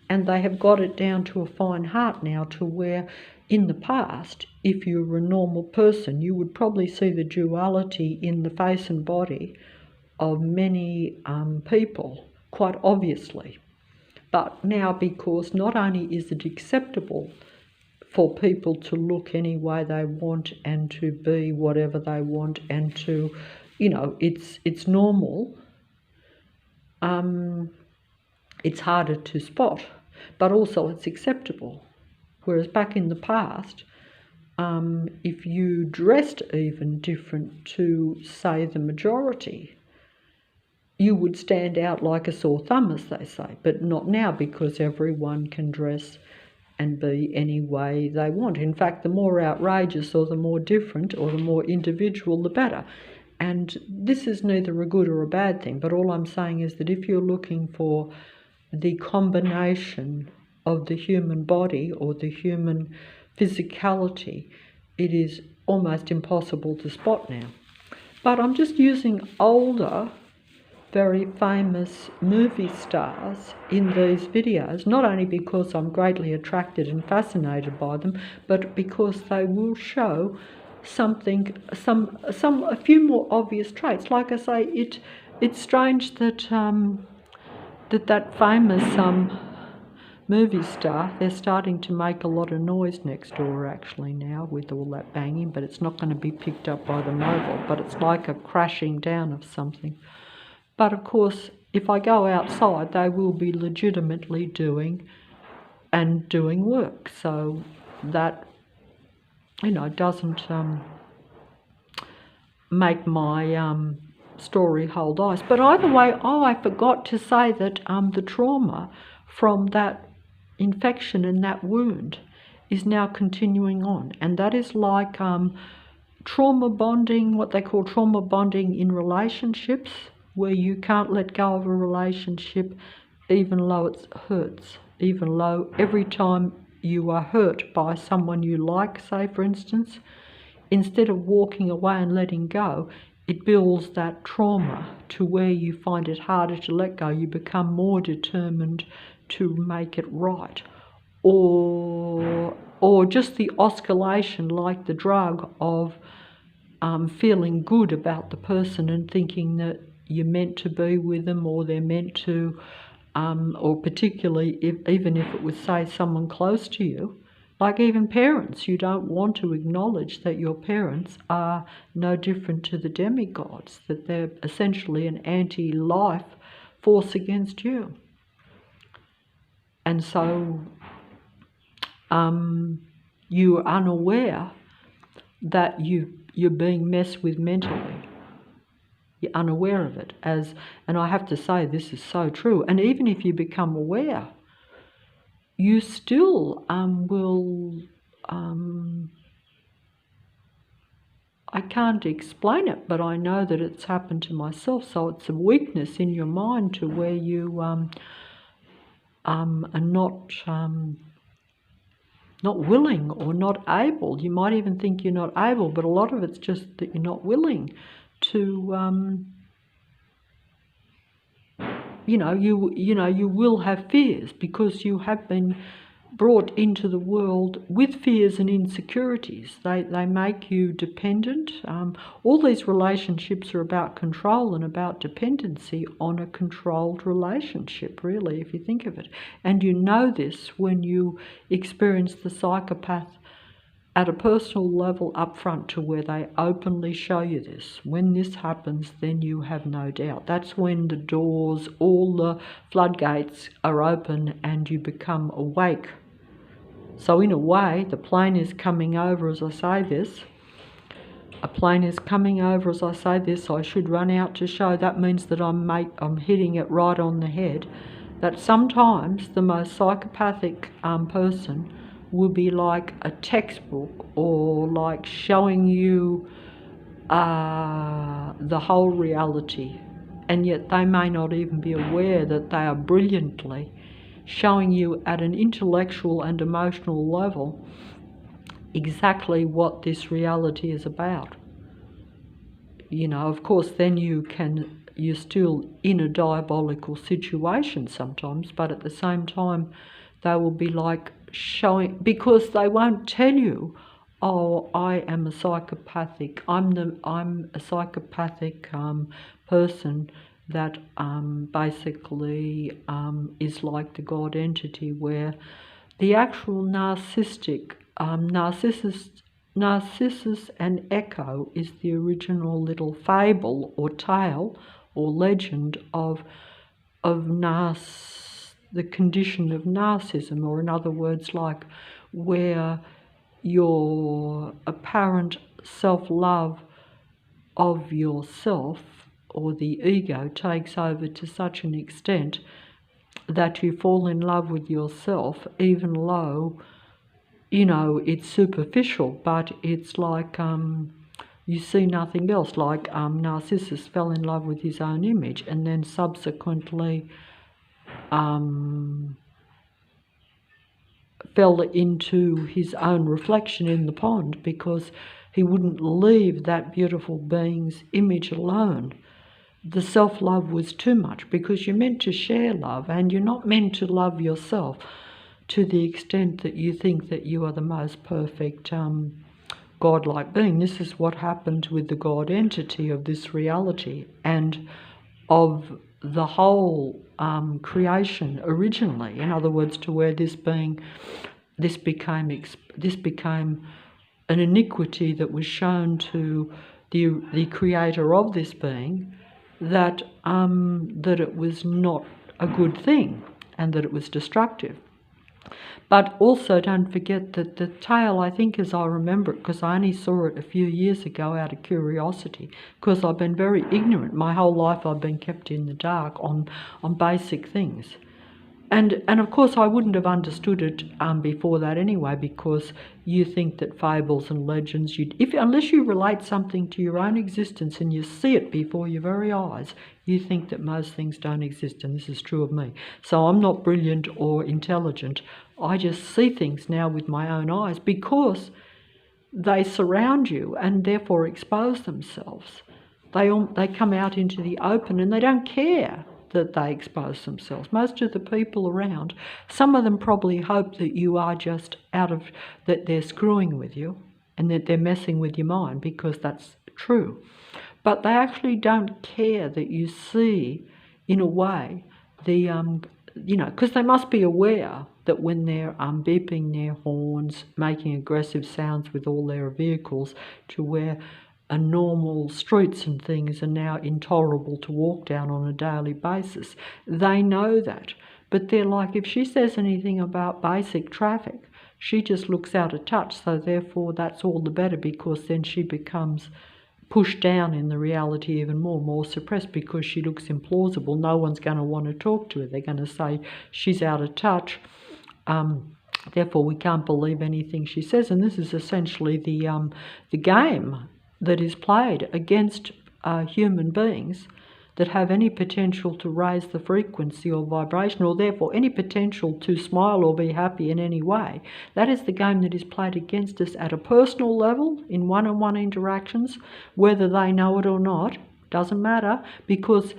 and they have got it down to a fine heart now, to where in the past, if you were a normal person, you would probably see the duality in the face and body of many people, quite obviously. But now, because not only is it acceptable for people to look any way they want and to be whatever they want, and to, it's normal, it's harder to spot, but also it's acceptable. Whereas back in the past, if you dressed even different to, say, the majority, you would stand out like a sore thumb, as they say. But not now, because everyone can dress and be any way they want. In fact, the more outrageous or the more different or the more individual, the better. And this is neither a good or a bad thing, but all I'm saying is that if you're looking for the combination of the human body or the human physicality, it is almost impossible to spot now. But I'm just using older, very famous movie stars in these videos, not only because I'm greatly attracted and fascinated by them, but because they will show a few more obvious traits. Like I say, it's strange that that famous movie star, they're starting to make a lot of noise next door actually now with all that banging, but it's not going to be picked up by the mobile, but it's like a crashing down of something. But of course, if I go outside, they will be legitimately doing work. So that, doesn't make my story hold ice. But either way, I forgot to say that the trauma from that infection and that wound is now continuing on, and that is like trauma bonding, what they call trauma bonding in relationships, where you can't let go of a relationship even though it hurts, even though every time you are hurt by someone you like, say for instance, instead of walking away and letting go, it builds that trauma to where you find it harder to let go. You become more determined to make it right. Or just the oscillation, like the drug, of feeling good about the person and thinking that you're meant to be with them, or they're meant to, or particularly even if it was, say, someone close to you, like even parents. You don't want to acknowledge that your parents are no different to the demigods, that they're essentially an anti-life force against you. And so you're unaware that you're being messed with mentally. You're unaware of it. And I have to say, this is so true. And even if you become aware, you still will... I can't explain it, but I know that it's happened to myself. So it's a weakness in your mind to where you are not willing or not able. You might even think you're not able, but a lot of it's just that you're not willing to, you will have fears because you have been brought into the world with fears and insecurities. They make you dependent. All these relationships are about control and about dependency on a controlled relationship, really, if you think of it. And you know this when you experience the psychopath at a personal level up front, to where they openly show you this. When this happens, then you have no doubt. That's when the doors, all the floodgates are open and you become awake. So in a way, the plane is coming over as I say this. A plane is coming over as I say this. I should run out to show. That means that I'm hitting it right on the head. That sometimes the most psychopathic person will be like a textbook, or like showing you the whole reality, and yet they may not even be aware that they are brilliantly showing you at an intellectual and emotional level exactly what this reality is about. Of course, then you're still in a diabolical situation sometimes, but at the same time they will be like showing, because they won't tell you, oh, I am a psychopathic, I'm a psychopathic person that basically is like the God entity, where the actual narcissistic, Narcissus and Echo is the original little fable or tale or legend of the condition of narcissism, or in other words, like where your apparent self-love of yourself, or the ego, takes over to such an extent that you fall in love with yourself, even though, it's superficial, but it's like you see nothing else. Like Narcissus fell in love with his own image, and then subsequently fell into his own reflection in the pond, because he wouldn't leave that beautiful being's image alone. The self-love was too much, because you're meant to share love, and you're not meant to love yourself to the extent that you think that you are the most perfect godlike being. This is what happened with the God entity of this reality and of the whole creation originally. In other words, to where this became an iniquity that was shown to the creator of this being, that it was not a good thing and that it was destructive. But also don't forget that the tale, I think as I remember it, because I only saw it a few years ago out of curiosity, because I've been very ignorant. My whole life I've been kept in the dark on basic things. And of course I wouldn't have understood it before that anyway, because you think that fables and legends, unless you relate something to your own existence and you see it before your very eyes, you think that most things don't exist, and this is true of me. So I'm not brilliant or intelligent. I just see things now with my own eyes because they surround you and therefore expose themselves. They come out into the open and they don't care that they expose themselves. Most of the people around, some of them probably hope that you are just that they're screwing with you and that they're messing with your mind, because that's true. But they actually don't care that you see, in a way, because they must be aware that when they're beeping their horns, making aggressive sounds with all their vehicles, to where normal streets and things are now intolerable to walk down on a daily basis. They know that. But they're like, if she says anything about basic traffic, she just looks out of touch, so therefore that's all the better, because then she becomes pushed down in the reality even more suppressed, because she looks implausible. No one's going to want to talk to her. They're going to say she's out of touch. Therefore, we can't believe anything she says. And this is essentially the game that is played against human beings that have any potential to raise the frequency or vibration, or therefore any potential to smile or be happy in any way. That is the game that is played against us at a personal level, in one-on-one interactions, whether they know it or not, doesn't matter, because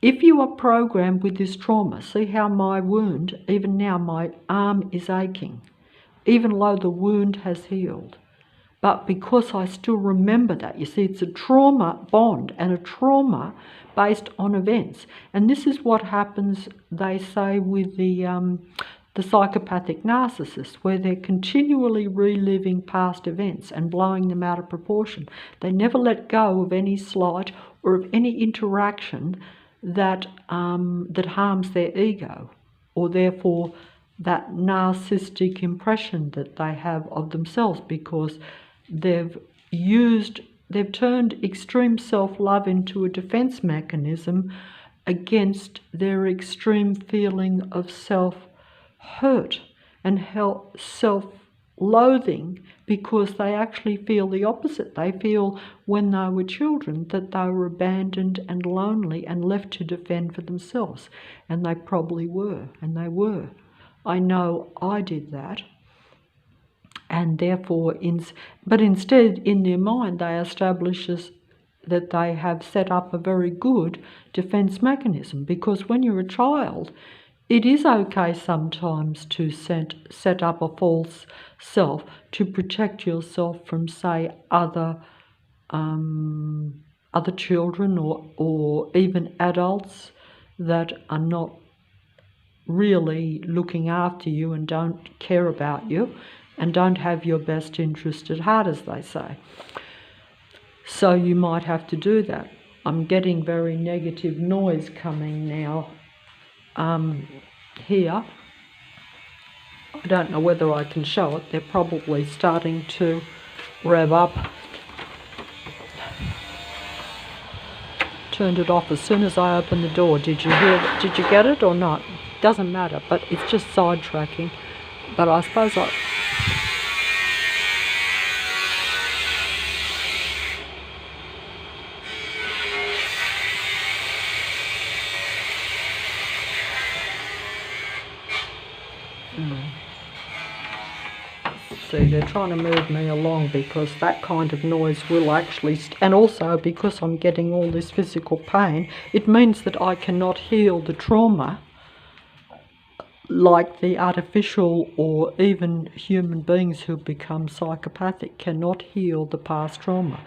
if you are programmed with this trauma, see how my wound, even now my arm is aching, even though the wound has healed. But because I still remember that, you see, it's a trauma bond and a trauma based on events. And this is what happens, they say, with the psychopathic narcissist, where they're continually reliving past events and blowing them out of proportion. They never let go of any slight or of any interaction that harms their ego, or therefore that narcissistic impression that they have of themselves, because they've turned extreme self-love into a defense mechanism against their extreme feeling of self-hurt and self-loathing, because they actually feel the opposite. They feel, when they were children, that they were abandoned and lonely and left to defend for themselves. And they probably were, and they were. I know I did that. And therefore, but instead, in their mind, they establish that they have set up a very good defense mechanism. Because when you're a child, it is okay sometimes to set up a false self to protect yourself from, say, other children or even adults that are not really looking after you and don't care about you and don't have your best interest at heart, as they say. So you might have to do that. I'm getting very negative noise coming now here. I don't know whether I can show it. They're probably starting to rev up. Turned it off as soon as I opened the door. Did you hear it? Did you get it or not? Doesn't matter, but it's just sidetracking. But I suppose see, they're trying to move me along, because that kind of noise will actually, and also because I'm getting all this physical pain, it means that I cannot heal the trauma like the artificial or even human beings who become psychopathic cannot heal the past trauma.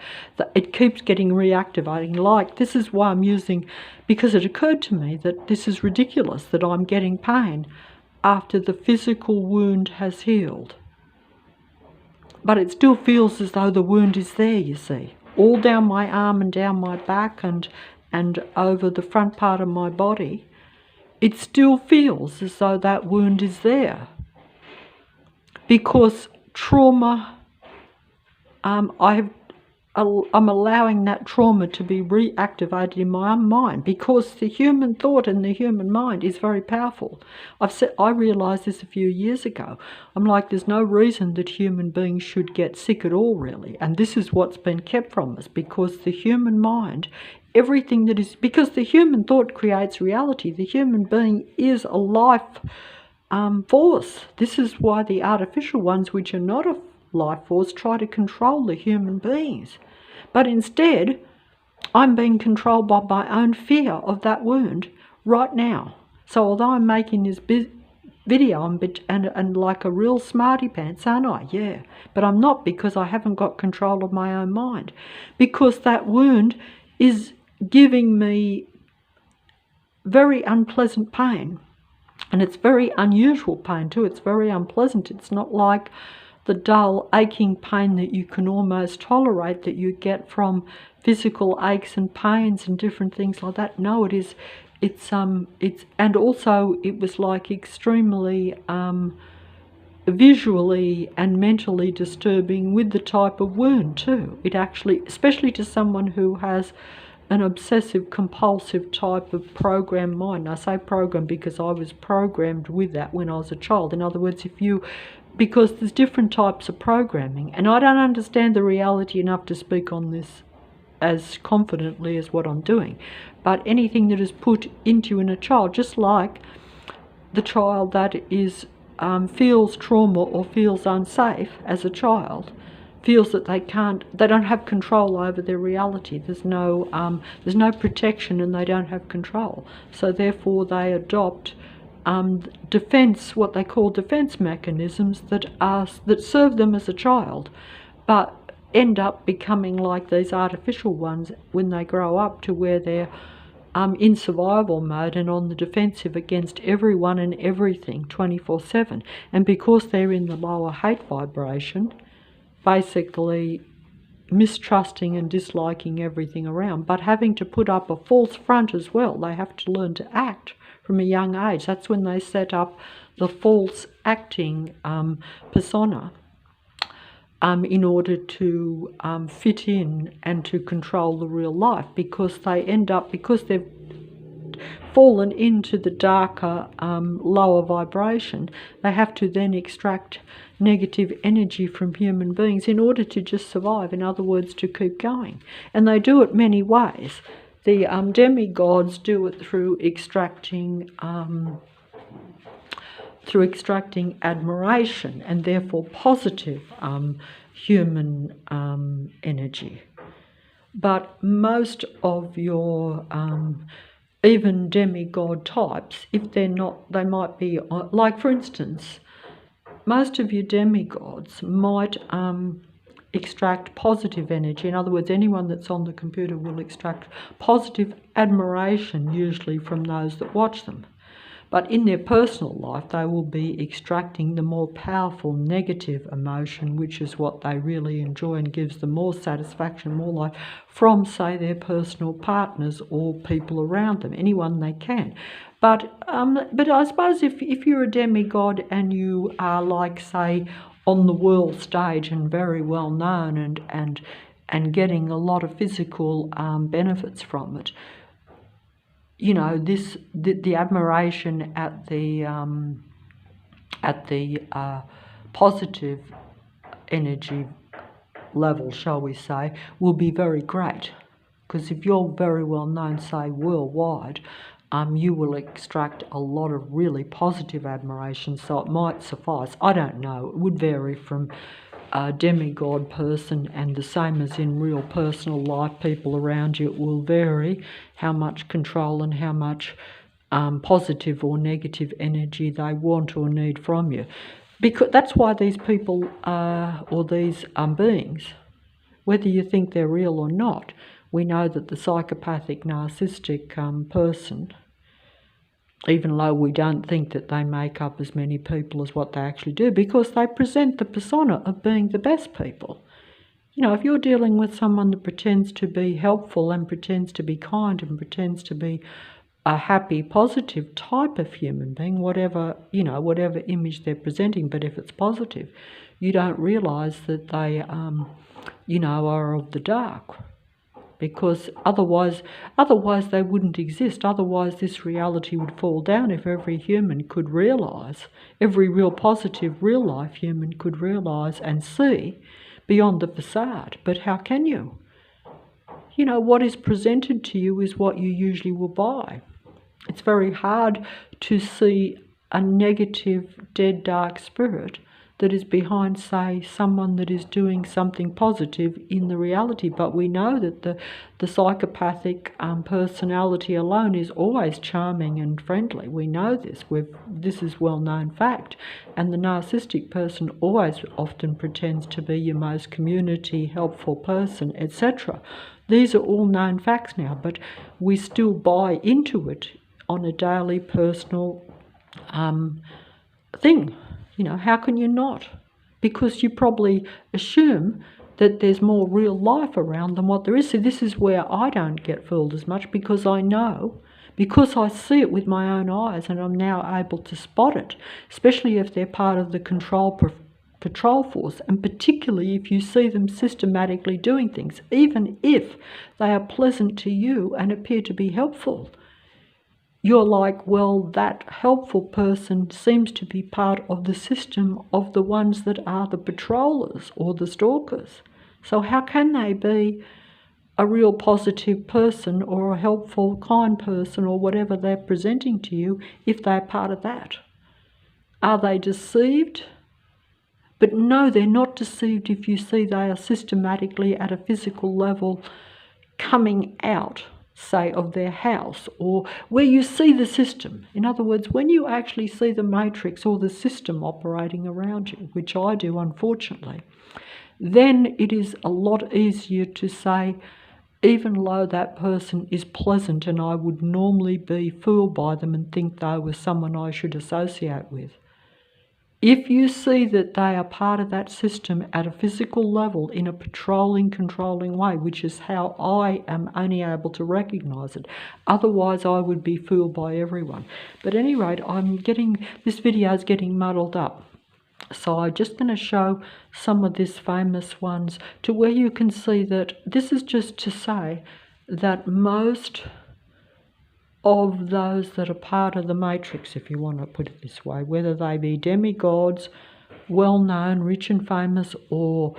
It keeps getting reactivating. This is why I'm using, because it occurred to me that this is ridiculous, that I'm getting pain after the physical wound has healed. But it still feels as though the wound is there, you see, all down my arm and down my back and over the front part of my body. it still feels as though that wound is there. Because trauma, I'm allowing that trauma to be reactivated in my own mind, because the human thought and the human mind is very powerful. I realised this a few years ago. I'm like, there's no reason that human beings should get sick at all, really. And this is what's been kept from us, because the human mind, everything that is, because the human thought creates reality. The human being is a life force. This is why the artificial ones, which are not a life force, try to control the human beings. But instead, I'm being controlled by my own fear of that wound right now. So although I'm making this video and like a real smarty pants, aren't I? Yeah. But I'm not, because I haven't got control of my own mind. Because that wound is giving me very unpleasant pain. And it's very unusual pain too. It's very unpleasant. It's not like the dull, aching pain that you can almost tolerate, that you get from physical aches and pains and different things like that. No, it's and also it was like extremely visually and mentally disturbing with the type of wound too. It actually, especially to someone who has an obsessive compulsive type of programmed mind. I say program because I was programmed with that when I was a child. In other words, because there's different types of programming, and I don't understand the reality enough to speak on this as confidently as what I'm doing, but anything that is put into you in a child, just like the child that is feels trauma or feels unsafe as a child, feels that they don't have control over their reality. There's no protection, and they don't have control. So therefore they adopt what they call defense mechanisms that serve them as a child, but end up becoming like these artificial ones when they grow up, to where they're in survival mode and on the defensive against everyone and everything 24/7. And because they're in the lower hate vibration, basically mistrusting and disliking everything around, but having to put up a false front as well. They have to learn to act from a young age. That's when they set up the false acting persona in order to fit in and to control the real life, because they've fallen into the darker, lower vibration. They have to then extract negative energy from human beings in order to just survive, in other words, to keep going. And they do it many ways. The demigods do it through extracting admiration, and therefore positive human energy. But most of your even demigod types, if they're not, they might be, like for instance, most of your demigods might extract positive energy. In other words, anyone that's on the computer will extract positive admiration, usually from those that watch them. But in their personal life, they will be extracting the more powerful negative emotion, which is what they really enjoy and gives them more satisfaction, more life, from, say, their personal partners or people around them, anyone they can. But I suppose if you're a demigod and you are, like, say, on the world stage and very well known and getting a lot of physical benefits from it, you know, the admiration at the positive energy level, shall we say, will be very great. Because if you're very well known, say worldwide, you will extract a lot of really positive admiration. So it might suffice. I don't know. It would vary from a demigod person, and the same as in real personal life, people around you, it will vary how much control and how much positive or negative energy they want or need from you. Because that's why these people or these beings, whether you think they're real or not, we know that the psychopathic narcissistic person, even though we don't think that they make up as many people as what they actually do, because they present the persona of being the best people. You know, if you're dealing with someone that pretends to be helpful and pretends to be kind and pretends to be a happy, positive type of human being, whatever image they're presenting. But if it's positive, you don't realise that they, are of the dark, because otherwise they wouldn't exist. Otherwise, this reality would fall down if every human could realise, every real positive, real life human could realise and see beyond the facade. But how can you? What is presented to you is what you usually will buy. It's very hard to see a negative, dead, dark spirit that is behind, say, someone that is doing something positive in the reality. But we know that the psychopathic personality alone is always charming and friendly. We know this. This is well-known fact. And the narcissistic person always often pretends to be your most community, helpful person, etc. These are all known facts now, but we still buy into it on a daily, personal thing. How can you not? Because you probably assume that there's more real life around than what there is. So this is where I don't get fooled as much, because I know, because I see it with my own eyes, and I'm now able to spot it, especially if they're part of the patrol force, and particularly if you see them systematically doing things, even if they are pleasant to you and appear to be helpful. You're like, well, that helpful person seems to be part of the system of the ones that are the patrollers or the stalkers. So how can they be a real positive person or a helpful, kind person or whatever they're presenting to you if they're part of that? Are they deceived? But no, they're not deceived if you see they are systematically at a physical level coming out, say, of their house, or where you see the system. In other words, when you actually see the matrix or the system operating around you, which I do, unfortunately, then it is a lot easier to say, even though that person is pleasant and I would normally be fooled by them and think they were someone I should associate with, if you see that they are part of that system at a physical level in a patrolling, controlling way, which is how I am only able to recognise it. Otherwise, I would be fooled by everyone. But at any rate, this video is getting muddled up. So I'm just going to show some of these famous ones to where you can see that this is just to say that most of those that are part of the matrix, if you want to put it this way, whether they be demigods, well-known, rich and famous, or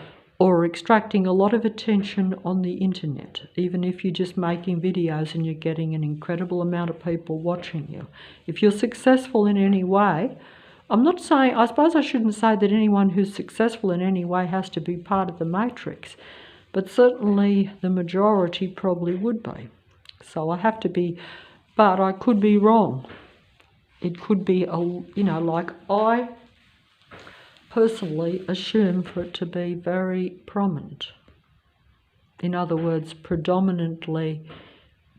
extracting a lot of attention on the internet, even if you're just making videos and you're getting an incredible amount of people watching you. If you're successful in any way, I suppose I shouldn't say that anyone who's successful in any way has to be part of the matrix, but certainly the majority probably would be. So I have to be, but I could be wrong. It could be, like I personally assume for it to be very prominent. In other words, predominantly,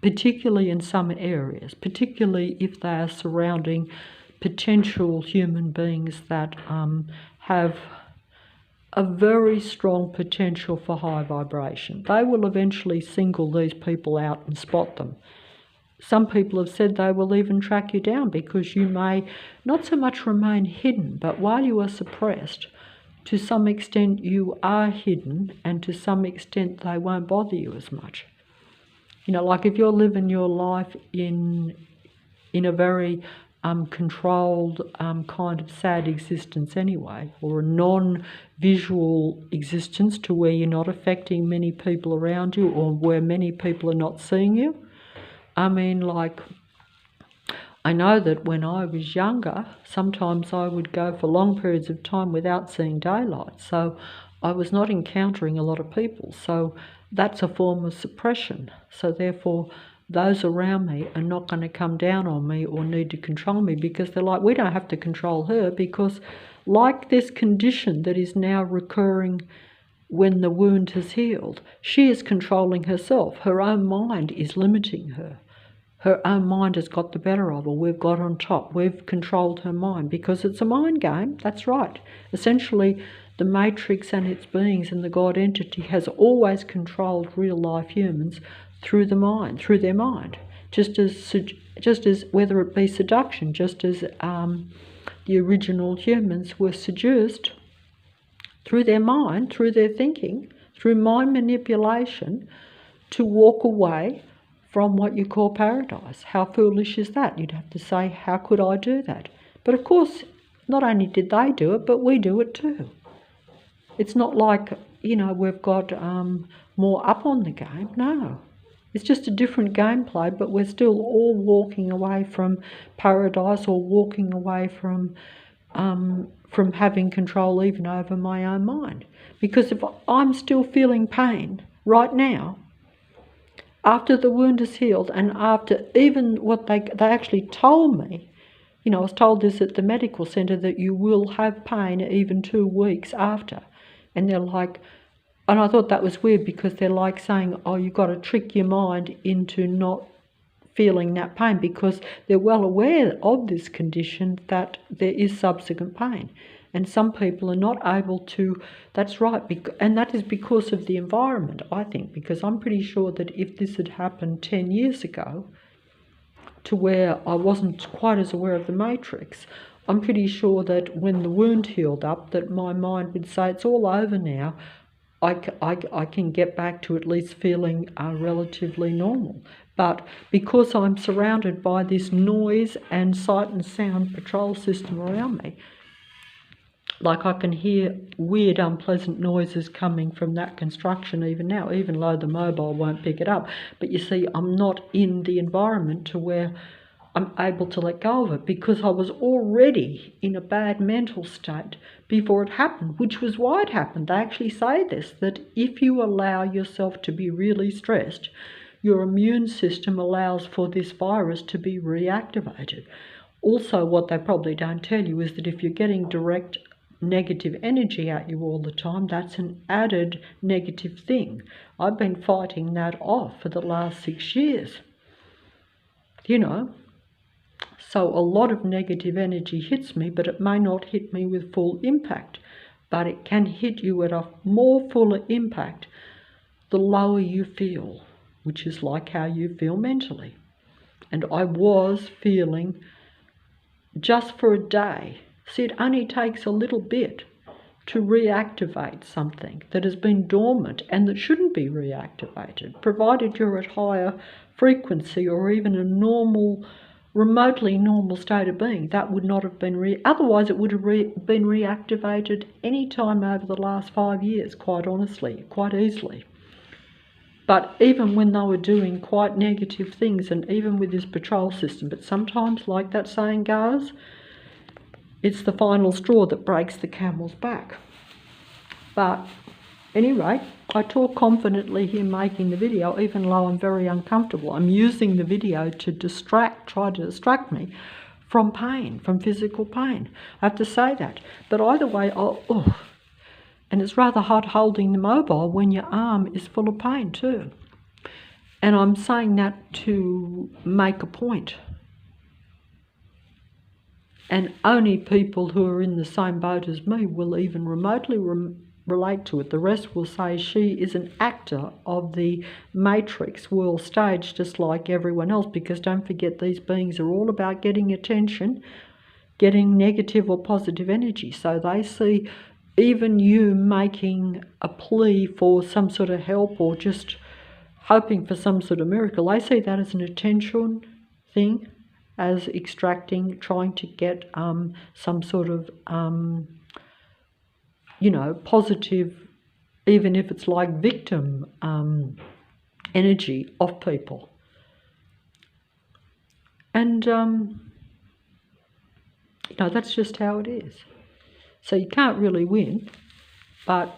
particularly in some areas, particularly if they are surrounding potential human beings that have a very strong potential for high vibration. They will eventually single these people out and spot them. Some people have said they will even track you down, because you may not so much remain hidden, but while you are suppressed, to some extent you are hidden, and to some extent they won't bother you as much. Like if you're living your life in a very controlled kind of sad existence anyway, or a non-visual existence to where you're not affecting many people around you, or where many people are not seeing you. I know that when I was younger, sometimes I would go for long periods of time without seeing daylight, so I was not encountering a lot of people. So that's a form of suppression. So therefore, those around me are not going to come down on me or need to control me, because they're like, we don't have to control her, because like this condition that is now recurring when the wound has healed, she is controlling herself. Her own mind is limiting her. Her own mind has got the better of her. We've got on top. We've controlled her mind, because it's a mind game. That's right. Essentially, the matrix and its beings and the God entity has always controlled real life humans through the mind, through their mind. just as whether it be seduction, just as the original humans were seduced through their mind, through their thinking, through mind manipulation, to walk away from what you call paradise. How foolish is that? You'd have to say, how could I do that? But of course, not only did they do it, but we do it too. It's not like, we've got more up on the game. No. It's just a different gameplay, but we're still all walking away from paradise, or walking away from having control even over my own mind. Because if I'm still feeling pain right now, after the wound is healed, and after even what they actually told me, I was told this at the medical centre, that you will have pain even 2 weeks after. And they're like, and I thought that was weird, because they're like saying, oh, you've got to trick your mind into not feeling that pain, because they're well aware of this condition, that there is subsequent pain. And some people are not able to, that's right, and that is because of the environment, I think, because I'm pretty sure that if this had happened 10 years ago, to where I wasn't quite as aware of the matrix, I'm pretty sure that when the wound healed up, that my mind would say, it's all over now, I can get back to at least feeling relatively normal. But because I'm surrounded by this noise and sight and sound patrol system around me, like I can hear weird, unpleasant noises coming from that construction even now, even though the mobile won't pick it up. But you see, I'm not in the environment to where I'm able to let go of it, because I was already in a bad mental state before it happened, which was why it happened. They actually say this, that if you allow yourself to be really stressed, your immune system allows for this virus to be reactivated. Also, what they probably don't tell you is that if you're getting direct negative energy at you all the time, that's an added negative thing. I've been fighting that off for the last 6 years. So a lot of negative energy hits me, but it may not hit me with full impact. But it can hit you at a more fuller impact the lower you feel, which is like how you feel mentally. And I was feeling, just for a day, see, it only takes a little bit to reactivate something that has been dormant and that shouldn't be reactivated, provided you're at higher frequency or even a normal, remotely normal state of being. That would not have been otherwise it would have been reactivated any time over the last 5 years, quite honestly, quite easily. But even when they were doing quite negative things, and even with this patrol system, but sometimes, like that saying goes, it's the final straw that breaks the camel's back. But at any rate, I talk confidently here making the video, even though I'm very uncomfortable. I'm using the video to try to distract me from pain, from physical pain. I have to say that. But either way, and it's rather hard holding the mobile when your arm is full of pain too. And I'm saying that to make a point. And only people who are in the same boat as me will even remotely relate to it. The rest will say she is an actor of the Matrix world stage, just like everyone else, because don't forget, these beings are all about getting attention, getting negative or positive energy. So they see even you making a plea for some sort of help or just hoping for some sort of miracle, they see that as an attention thing, as extracting, trying to get some sort of, positive, even if it's like victim energy of people. And, that's just how it is. So you can't really win, but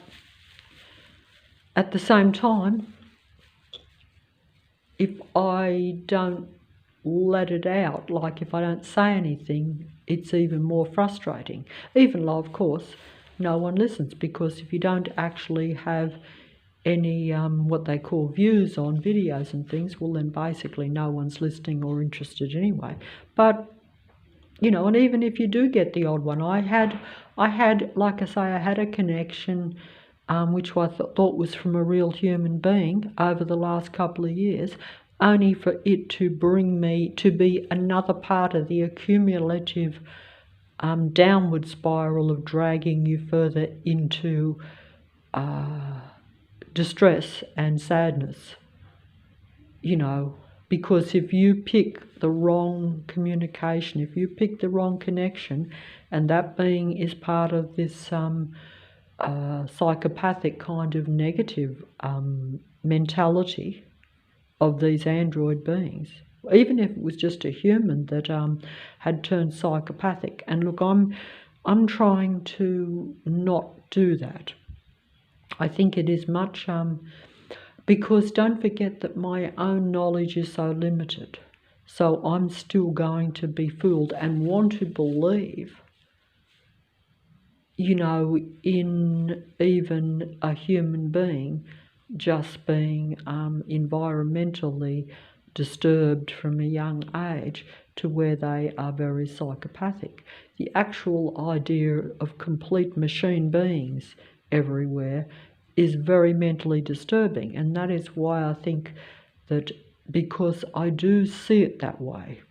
at the same time, if I don't let it out, like if I don't say anything, it's even more frustrating. Even though, of course, no one listens, because if you don't actually have any what they call views on videos and things, well then basically no one's listening or interested anyway. But and even if you do get the odd one, I had, like I say, I had a connection which I thought was from a real human being over the last couple of years. only for it to bring me to be another part of the accumulative downward spiral of dragging you further into distress and sadness. You know, because if you pick the wrong communication, if you pick the wrong connection, and that being is part of this psychopathic kind of negative mentality of these android beings, even if it was just a human that had turned psychopathic. And look, I'm trying to not do that. I think it is much because don't forget that my own knowledge is so limited. So I'm still going to be fooled and want to believe, you know, in even a human being just being environmentally disturbed from a young age to where they are very psychopathic. The actual idea of complete machine beings everywhere is very mentally disturbing, and that is why I think that, because I do see it that way,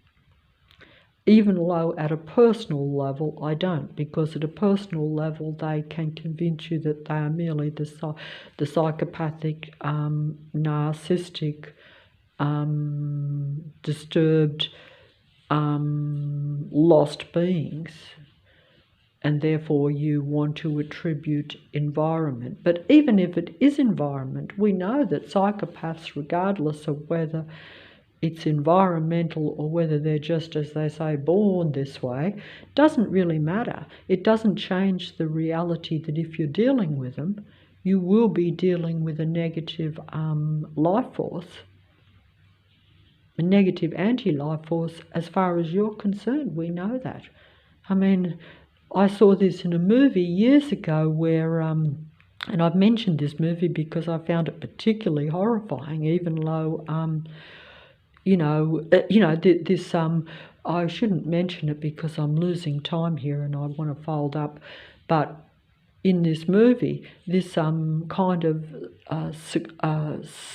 even though at a personal level I don't, because at a personal level they can convince you that they are merely the psychopathic, narcissistic, disturbed, lost beings, and therefore you want to attribute environment. But even if it is environment, we know that psychopaths, regardless of whether it's environmental or whether they're just, as they say, born this way, doesn't really matter. It doesn't change the reality that if you're dealing with them, you will be dealing with a negative life force, a negative anti-life force as far as you're concerned. We know that. I mean, I saw this in a movie years ago where, and I've mentioned this movie because I found it particularly horrifying, even though, this, I shouldn't mention it because I'm losing time here and I want to fold up, but in this movie, this kind of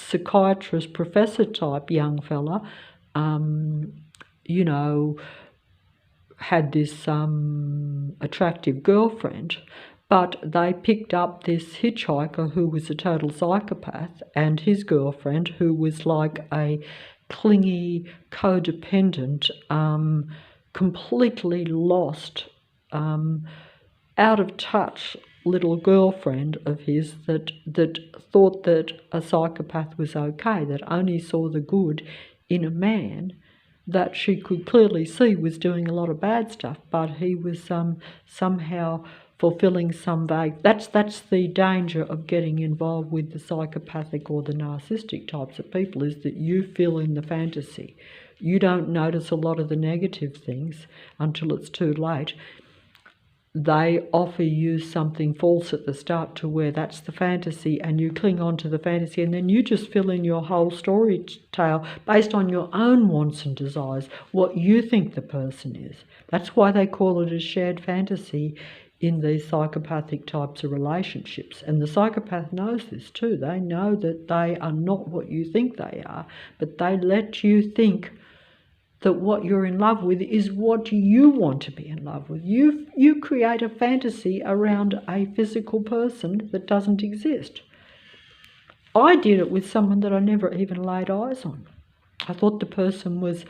psychiatrist professor type young fella, had this attractive girlfriend, but they picked up this hitchhiker who was a total psychopath, and his girlfriend who was like a clingy, codependent, completely lost, out of touch little girlfriend of his that thought that a psychopath was okay, that only saw the good in a man that she could clearly see was doing a lot of bad stuff, but he was somehow fulfilling some vague... That's the danger of getting involved with the psychopathic or the narcissistic types of people, is that you fill in the fantasy. You don't notice a lot of the negative things until it's too late. They offer you something false at the start to where that's the fantasy, and you cling on to the fantasy, and then you just fill in your whole story tale based on your own wants and desires, what you think the person is. That's why they call it a shared fantasy in these psychopathic types of relationships. And the psychopath knows this too. They know that they are not what you think they are, but they let you think that what you're in love with is what you want to be in love with. You create a fantasy around a physical person that doesn't exist. I did it with someone that I never even laid eyes on. I thought the person was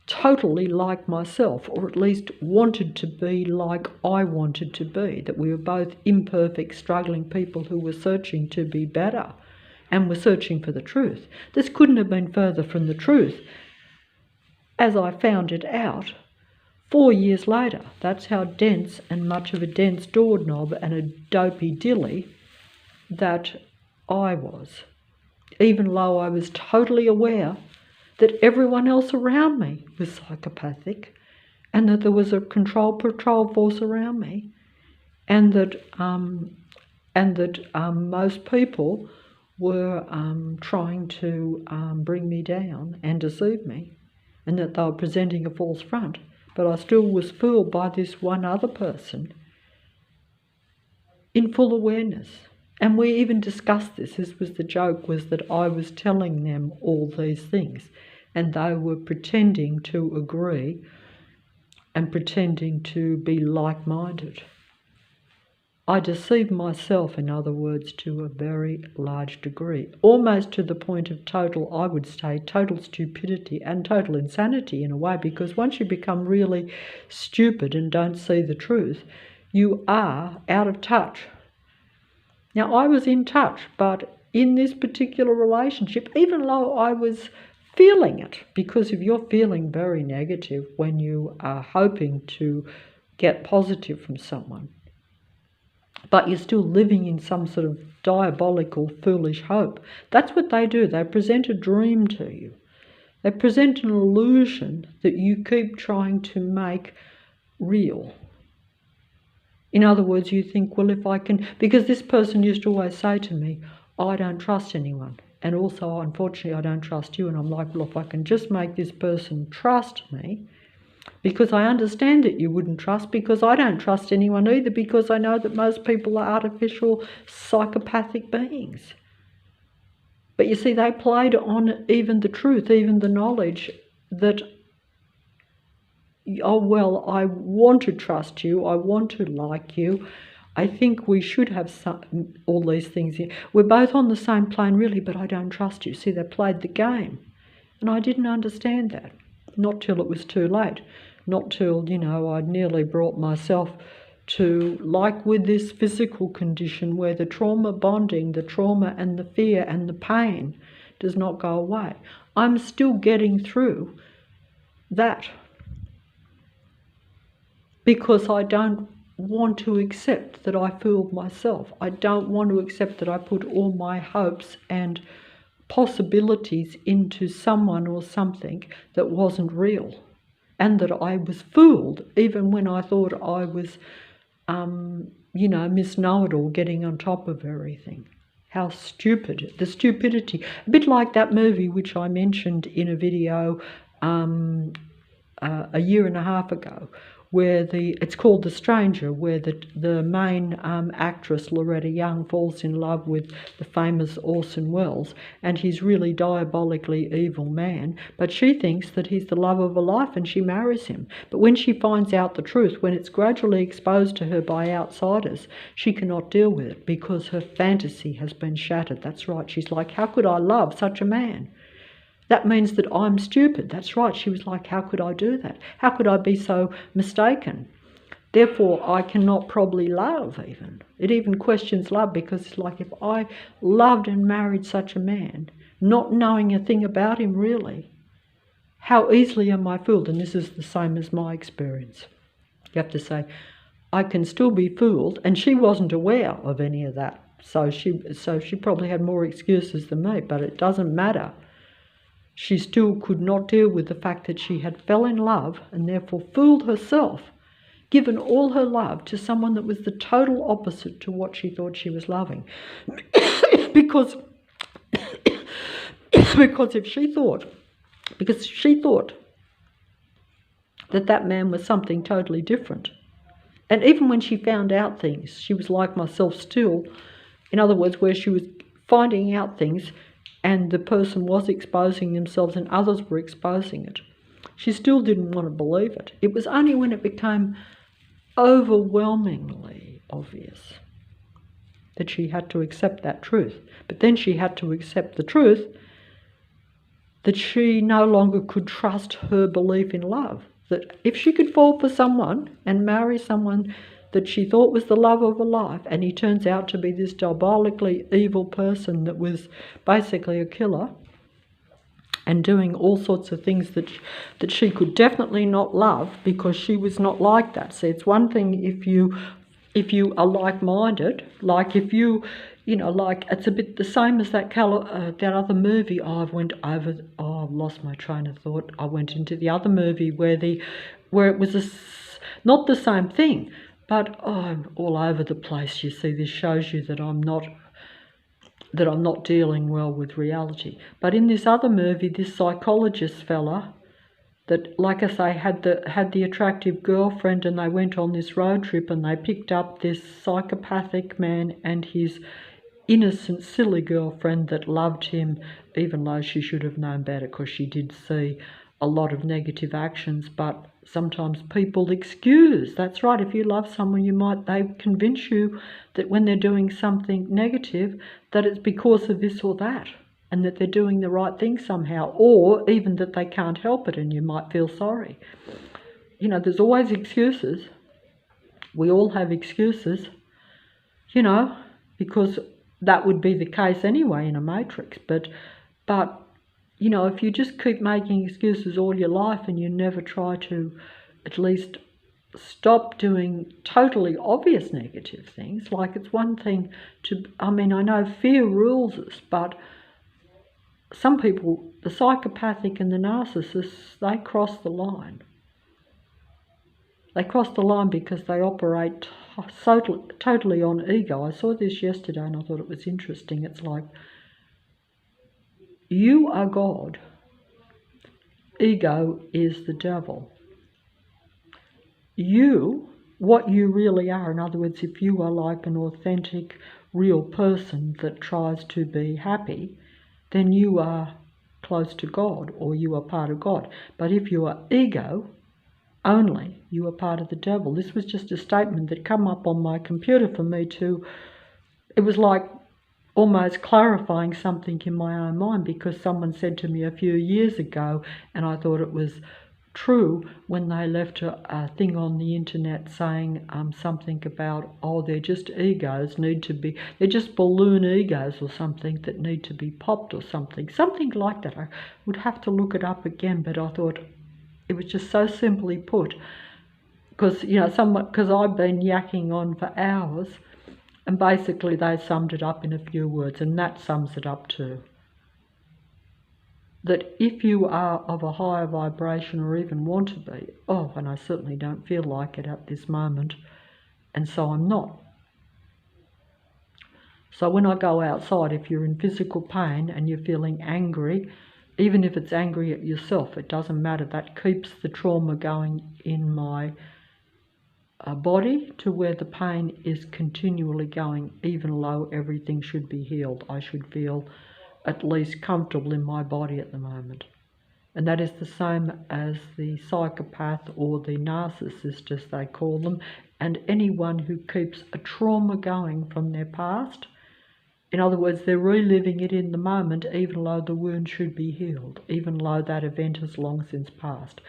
totally like myself, or at least wanted to be like I wanted to be, that we were both imperfect, struggling people who were searching to be better and were searching for the truth. This couldn't have been further from the truth, as I found it out 4 years later. That's how dense and much of a dense doorknob and a dopey dilly that I was, even though I was totally aware that everyone else around me was psychopathic, and that there was a patrol force around me, and that most people were trying to bring me down and deceive me, and that they were presenting a false front. But I still was fooled by this one other person in full awareness. And we even discussed this. This was the joke, was that I was telling them all these things and they were pretending to agree and pretending to be like-minded. I deceived myself, in other words, to a very large degree, almost to the point of total, I would say, total stupidity and total insanity in a way, because once you become really stupid and don't see the truth, you are out of touch. Now, I was in touch, but in this particular relationship, even though I was feeling it, because if you're feeling very negative when you are hoping to get positive from someone, but you're still living in some sort of diabolical, foolish hope, that's what they do. They present a dream to you. They present an illusion that you keep trying to make real. In other words, you think, well, if I can, because this person used to always say to me, I don't trust anyone. And also, unfortunately, I don't trust you. And I'm like, well, if I can just make this person trust me, because I understand that you wouldn't trust, because I don't trust anyone either, because I know that most people are artificial, psychopathic beings. But you see, they played on even the truth, even the knowledge that, oh, well, I want to trust you, I want to like you, I think we should have all these things here. We're both on the same plane, really, but I don't trust you. See, they played the game. And I didn't understand that, not till it was too late. Not till, I'd nearly brought myself to, like with this physical condition where the trauma bonding, the trauma and the fear and the pain does not go away. I'm still getting through that because I don't want to accept that I fooled myself. I don't want to accept that I put all my hopes and possibilities into someone or something that wasn't real, and that I was fooled even when I thought I was, Miss Know-it-all, getting on top of everything. How stupid, the stupidity. A bit like that movie which I mentioned in a video a year and a half ago, where it's called The Stranger, where the main actress, Loretta Young, falls in love with the famous Orson Welles, and he's really diabolically evil man, but she thinks that he's the love of her life and she marries him. But when she finds out the truth, when it's gradually exposed to her by outsiders, she cannot deal with it because her fantasy has been shattered. That's right. She's like, how could I love such a man? That means that I'm stupid. That's right. She was like, how could I do that? How could I be so mistaken? Therefore, I cannot probably love even. It even questions love, because it's like, if I loved and married such a man, not knowing a thing about him really, how easily am I fooled? And this is the same as my experience. You have to say, I can still be fooled, and she wasn't aware of any of that. So she probably had more excuses than me, but it doesn't matter. She still could not deal with the fact that she had fell in love and therefore fooled herself, given all her love to someone that was the total opposite to what she thought she was loving. because she thought that man was something totally different. And even when she found out things, she was like myself still. In other words, where she was finding out things and the person was exposing themselves and others were exposing it, she still didn't want to believe it. It was only when it became overwhelmingly obvious that she had to accept that truth. But then she had to accept the truth that she no longer could trust her belief in love. That if she could fall for someone and marry someone that she thought was the love of her life, and he turns out to be this diabolically evil person that was basically a killer and doing all sorts of things that she could definitely not love, because she was not like that. See, it's one thing if you are like-minded, like if you, like it's a bit the same as that other movie. I've lost my train of thought. I went into the other movie where it was not the same thing. But I'm all over the place. You see, this shows you that I'm not dealing well with reality. But in this other movie, this psychologist fella that, like I say, had the attractive girlfriend, and they went on this road trip and they picked up this psychopathic man and his innocent, silly girlfriend that loved him, even though she should have known better, because she did see a lot of negative actions. But sometimes people excuse. That's right. If you love someone, they convince you that when they're doing something negative, that it's because of this or that, and that they're doing the right thing somehow, or even that they can't help it, and you might feel sorry. You know, there's always excuses. We all have excuses, you know, because that would be the case anyway in a matrix. But you know, if you just keep making excuses all your life and you never try to at least stop doing totally obvious negative things, like it's one thing to, I mean, I know fear rules us, but some people, the psychopathic and the narcissists, they cross the line. They cross the line because they operate totally on ego. I saw this yesterday and I thought it was interesting. It's like, you are God. Ego is the devil. You, what you really are, in other words, if you are like an authentic, real person that tries to be happy, then you are close to God, or you are part of God. But if you are ego only, you are part of the devil. This was just a statement that came up on my computer for me to, it was like almost clarifying something in my own mind, because someone said to me a few years ago, and I thought it was true, when they left a thing on the internet saying something about, oh, they're just egos, they're just balloon egos or something that need to be popped or something like that. I would have to look it up again, but I thought it was just so simply put, because, you know, because I've been yakking on for hours, and basically they summed it up in a few words, and that sums it up too. That if you are of a higher vibration, or even want to be, and I certainly don't feel like it at this moment, and so I'm not. So when I go outside, if you're in physical pain and you're feeling angry, even if it's angry at yourself, it doesn't matter. That keeps the trauma going in my body to where the pain is continually going, even though everything should be healed. I should feel at least comfortable in my body at the moment. And that is the same as the psychopath or the narcissist, as they call them, and anyone who keeps a trauma going from their past. In other words, they're reliving it in the moment, even though the wound should be healed, even though that event has long since passed.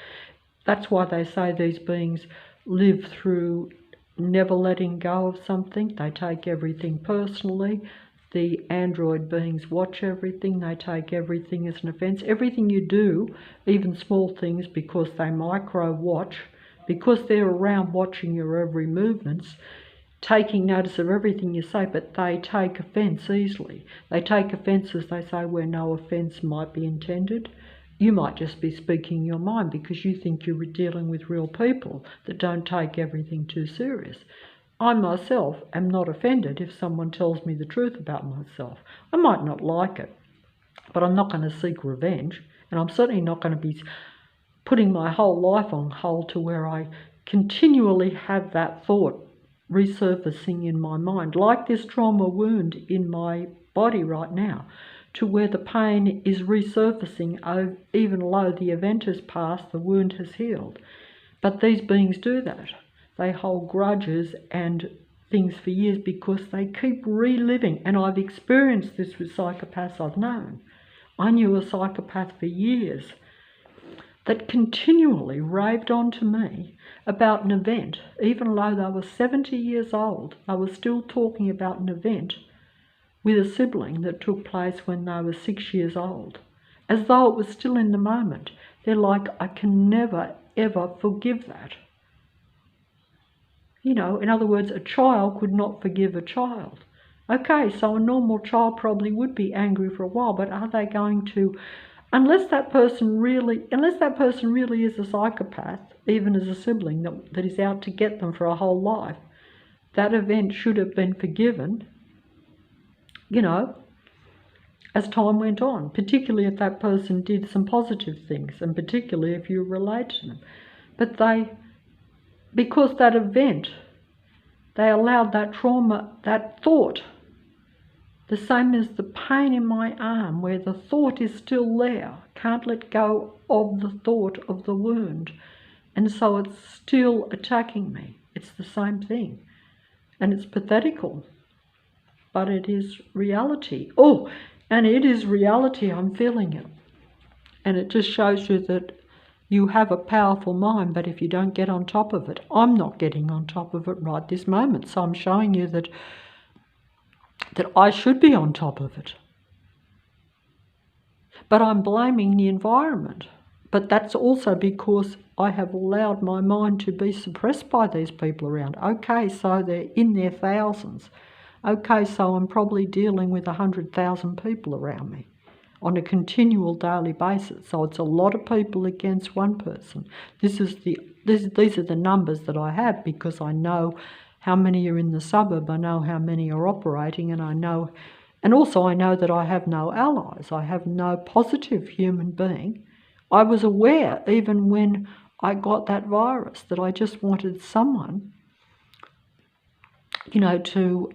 That's why they say these beings live through never letting go of something. They take everything personally. The android beings watch everything. They take everything as an offence. Everything you do, even small things, because they micro-watch, because they're around watching your every movements, taking notice of everything you say, but they take offence easily. They take offence, as they say, where no offence might be intended. You might just be speaking your mind because you think you're dealing with real people that don't take everything too serious. I myself am not offended if someone tells me the truth about myself. I might not like it, but I'm not going to seek revenge, and I'm certainly not going to be putting my whole life on hold to where I continually have that thought resurfacing in my mind, like this trauma wound in my body right now, to where the pain is resurfacing even though the event has passed, the wound has healed. But these beings do that. They hold grudges and things for years because they keep reliving. And I've experienced this with psychopaths I've known. I knew a psychopath for years that continually raved on to me about an event. Even though they were 70 years old, they were still talking about an event with a sibling that took place when they were 6 years old, as though it was still in the moment. They're like, I can never, ever forgive that. You know, in other words, a child could not forgive a child. Okay, so a normal child probably would be angry for a while, but are they going to, unless that person really is a psychopath, even as a sibling that is out to get them for a whole life, that event should have been forgiven, you know, as time went on, particularly if that person did some positive things, and particularly if you relate to them. But because that event, they allowed that trauma, that thought The same as the pain in my arm where the thought is still there. Can't let go of the thought of the wound. And so it's still attacking me. It's the same thing. And it's pathetical. But it is reality. Oh, and it is reality. I'm feeling it. And it just shows you that you have a powerful mind, but if you don't get on top of it, I'm not getting on top of it right this moment. So I'm showing you that I should be on top of it. But I'm blaming the environment. But that's also because I have allowed my mind to be suppressed by these people around. Okay, so they're in their thousands. Okay, so I'm probably dealing with 100,000 people around me on a continual daily basis. So it's a lot of people against one person. These are the numbers that I have because I know how many are in the suburb, I know how many are operating, and I know that I have no allies. I have no positive human being. I was aware, even when I got that virus, that I just wanted someone, to,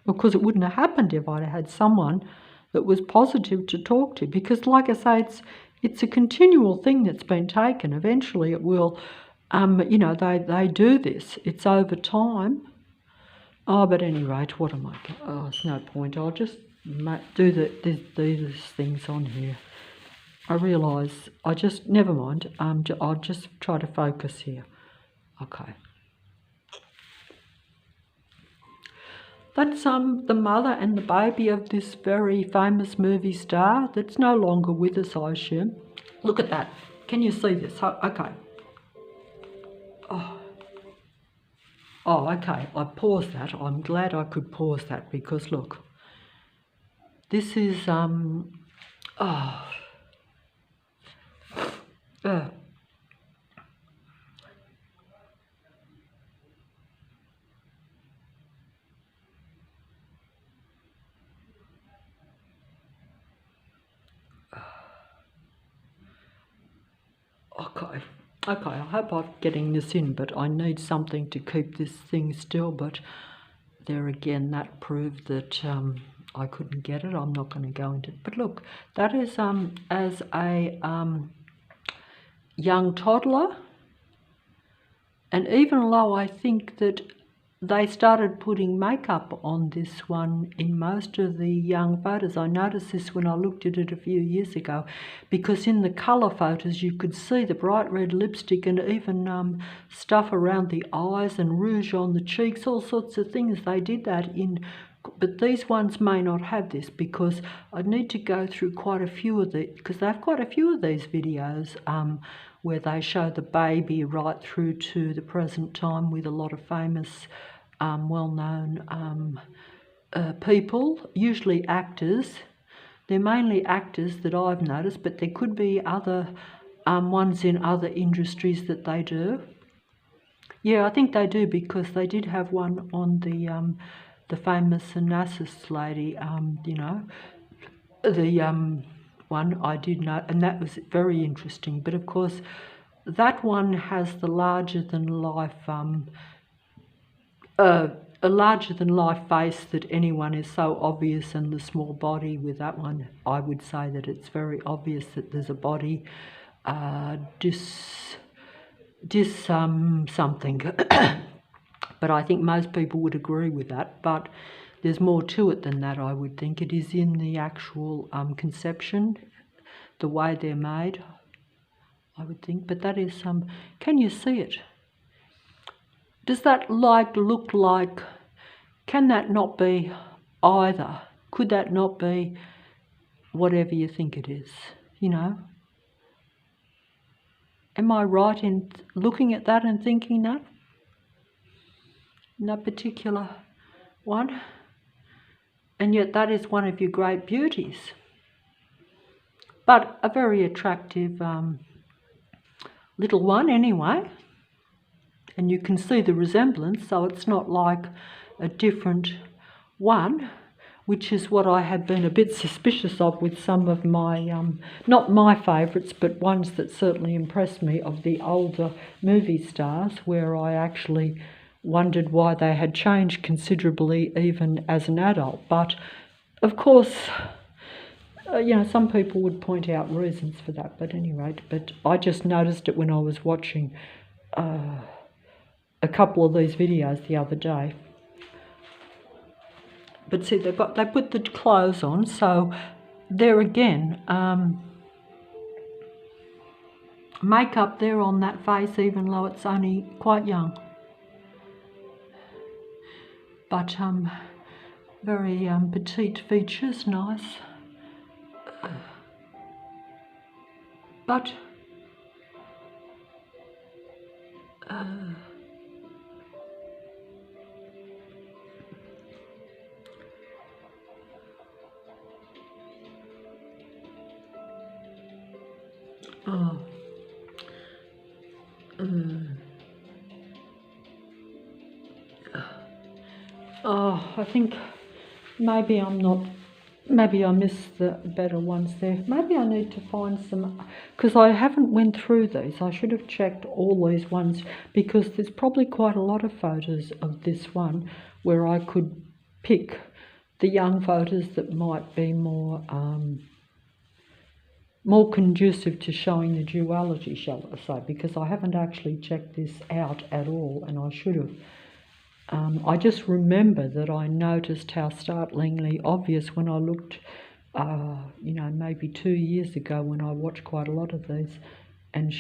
because it wouldn't have happened if I'd had someone that was positive to talk to. Because, like I say, it's a continual thing that's been taken. Eventually it will, they do this. It's over time. Oh, but at any rate, what am I? Oh, it's no point. I'll just do these things on here. I realise never mind. I'll just try to focus here. Okay. That's the mother and the baby of this very famous movie star that's no longer with us, I assume. Look at that. Can you see this? Okay. Oh, okay. I paused that. I'm glad I could pause that because look, this is Okay, I hope I'm getting this in, but I need something to keep this thing still. But there again, that proved that I couldn't get it. I'm not going to go into it. But look, that is as a young toddler, and even though I think that they started putting makeup on this one in most of the young photos. I noticed this when I looked at it a few years ago, because in the colour photos you could see the bright red lipstick and even stuff around the eyes and rouge on the cheeks, all sorts of things. They did that in, but these ones may not have this because I need to go through quite a few of the, because they have quite a few of these videos where they show the baby right through to the present time with a lot of famous, well-known people, usually actors. They're mainly actors that I've noticed, but there could be other ones in other industries that they do. Yeah, I think they do because they did have one on the famous Onassis lady, the one I did know, and that was very interesting. But of course, that one has the larger-than-life, a larger-than-life face that anyone is so obvious, and the small body with that one, I would say that it's very obvious that there's a body something. But I think most people would agree with that. But there's more to it than that, I would think. It is in the actual conception, the way they're made, I would think. But that is can you see it? Does that look like, can that not be either? Could that not be whatever you think it is, Am I right in looking at that and thinking that? In that particular one? And yet that is one of your great beauties. But a very attractive little one anyway. And you can see the resemblance, so it's not like a different one, which is what I have been a bit suspicious of with some of my, not my favourites, but ones that certainly impressed me of the older movie stars, where I actually wondered why they had changed considerably even as an adult. But of course, some people would point out reasons for that, but at any rate, but I just noticed it when I was watching a couple of these videos the other day. But see, they put the clothes on, so there again, makeup there on that face, even though it's only quite young. But very petite features, nice. But I think maybe I missed the better ones there. Maybe I need to find some, because I haven't went through these. I should have checked all these ones, because there's probably quite a lot of photos of this one where I could pick the young photos that might be more conducive to showing the duality, shall I say, because I haven't actually checked this out at all, and I should have. I just remember that I noticed how startlingly obvious when I looked, maybe 2 years ago, when I watched quite a lot of these, and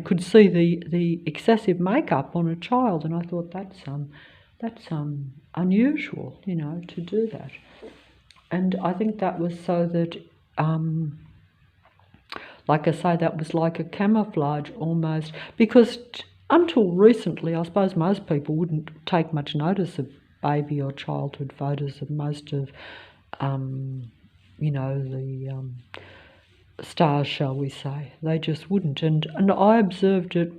could see the excessive makeup on a child, and I thought that's unusual, to do that. And I think that was so that, like I say, that was like a camouflage almost, because until recently, I suppose most people wouldn't take much notice of baby or childhood photos of most of, the stars, shall we say. They just wouldn't. And I observed it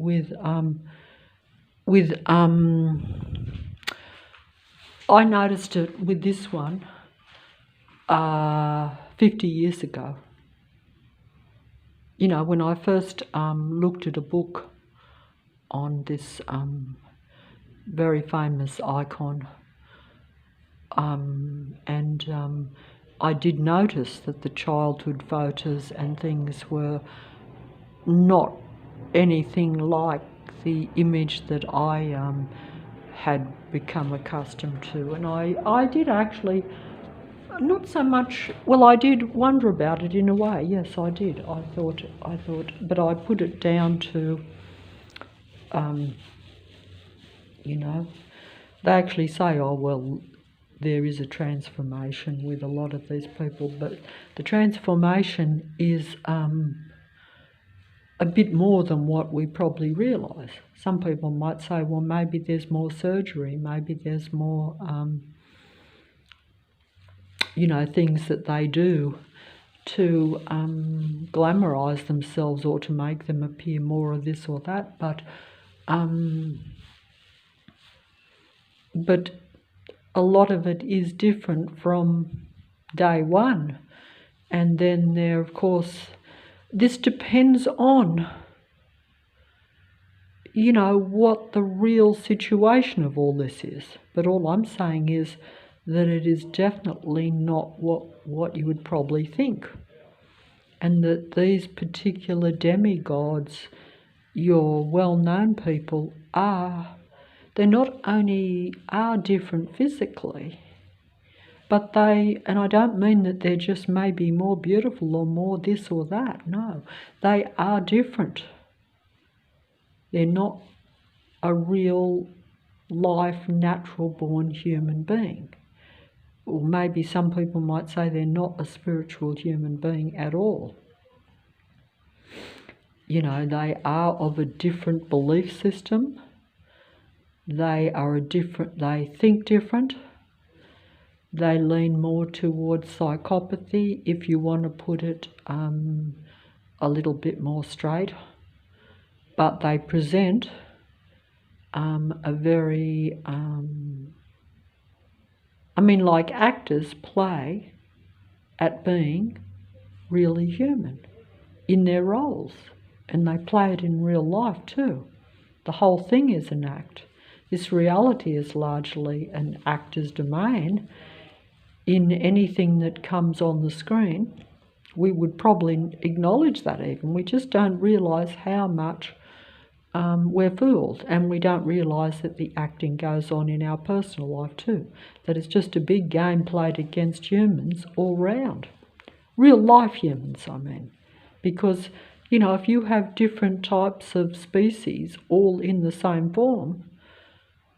I noticed it with this one 50 years ago. When I first looked at a book on this very famous icon, I did notice that the childhood photos and things were not anything like the image that I had become accustomed to. And I did actually, not so much, well, I did wonder about it in a way. Yes, I did. I thought, but I put it down to, they actually say, oh, well, there is a transformation with a lot of these people, but the transformation is a bit more than what we probably realise. Some people might say, well, maybe there's more surgery, maybe there's more, things that they do to glamorise themselves or to make them appear more of this or that, but a lot of it is different from day one. And then there, of course, this depends on, what the real situation of all this is. But all I'm saying is that it is definitely not what you would probably think. And that these particular demigods, your well-known people, they not only are different physically, but and I don't mean that they're just maybe more beautiful or more this or that. No, they are different. They're not a real life, natural-born human being. Or maybe some people might say they're not a spiritual human being at all. They are of a different belief system. They think different. They lean more towards psychopathy, if you want to put it a little bit more straight. But they present a very, like actors play at being really human in their roles. And they play it in real life too. The whole thing is an act. This reality is largely an actor's domain. In anything that comes on the screen, we would probably acknowledge that even. We just don't realise how much we're fooled, and we don't realise that the acting goes on in our personal life too, that it's just a big game played against humans all round. Real life humans, I mean. Because, you know, if you have different types of species all in the same form,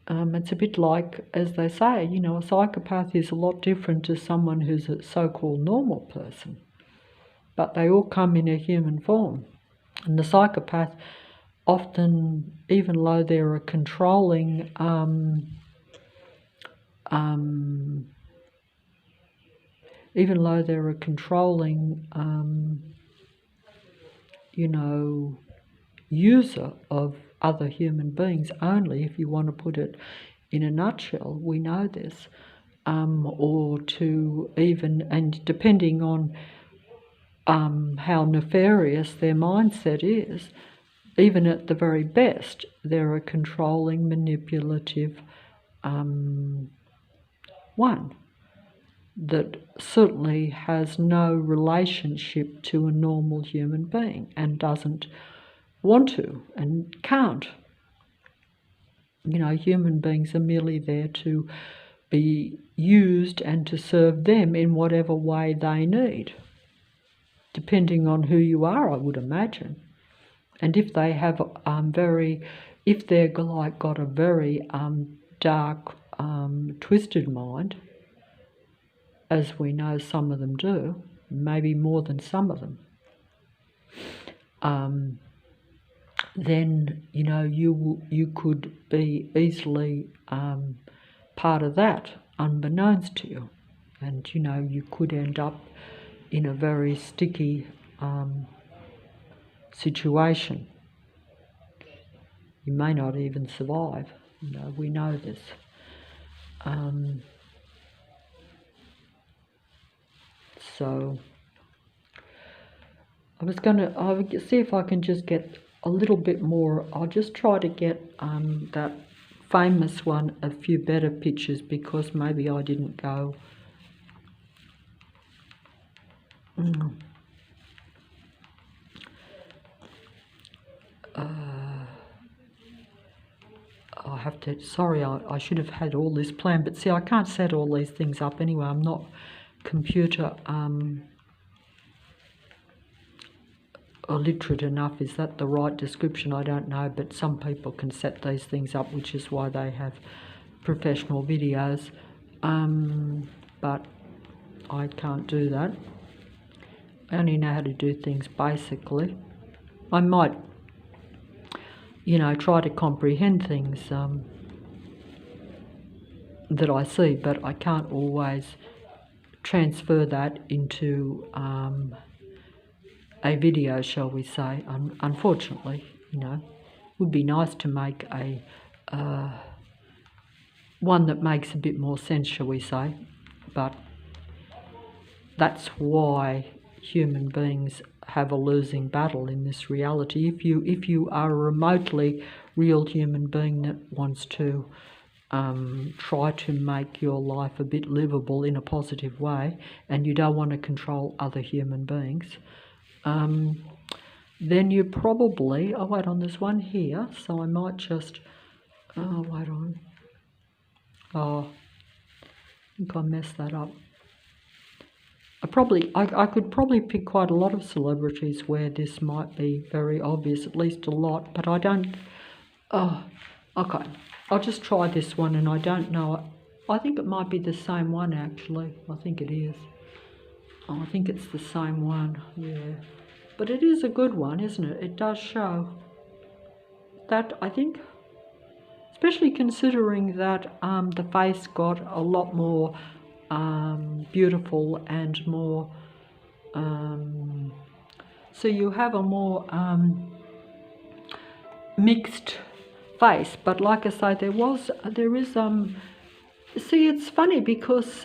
it's a bit like, as they say, you know, a psychopath is a lot different to someone who's a so-called normal person. But they all come in a human form. And the psychopath often, even though they're a controlling you know, user of other human beings, only, if you want to put it in a nutshell, we know this, or to even, and depending on how nefarious their mindset is, even at the very best, they're a controlling, manipulative one that certainly has no relationship to a normal human being and doesn't want to and can't. You know, human beings are merely there to be used and to serve them in whatever way they need, depending on who you are, I would imagine. And if they have if they're like got a very dark, twisted mind, as we know some of them do, maybe more than some of them, then, you know, you could be easily part of that, unbeknownst to you. And, you know, you could end up in a very sticky situation. You may not even survive. You know, we know this. So I'll see if I can just get a little bit more. I'll just try to get that famous one a few better pictures, because maybe I didn't go. I have to, sorry, I should have had all this planned, but see, I can't set all these things up anyway. I'm not computer illiterate enough. Is that the right description? I don't know, but some people can set these things up, which is why they have professional videos, but I can't do that. I only know how to do things basically. I might, you know, try to comprehend things that I see, but I can't always transfer that into a video, shall we say, unfortunately. You know, it would be nice to make a one that makes a bit more sense, shall we say, but that's why human beings have a losing battle in this reality. If you are a remotely real human being that wants to try to make your life a bit livable in a positive way, and you don't want to control other human beings, then you probably, oh wait on, there's one here, so I might just, oh wait on, oh, I think I messed that up. I could probably pick quite a lot of celebrities where this might be very obvious, at least a lot, but I don't, oh, okay. I'll just try this one, and I don't know. I think it might be the same one, actually. I think it is. Oh, I think it's the same one, yeah. But it is a good one, isn't it? It does show that, I think, especially considering that the face got a lot more beautiful and more, so you have a more mixed face. But like I say, there is see, it's funny because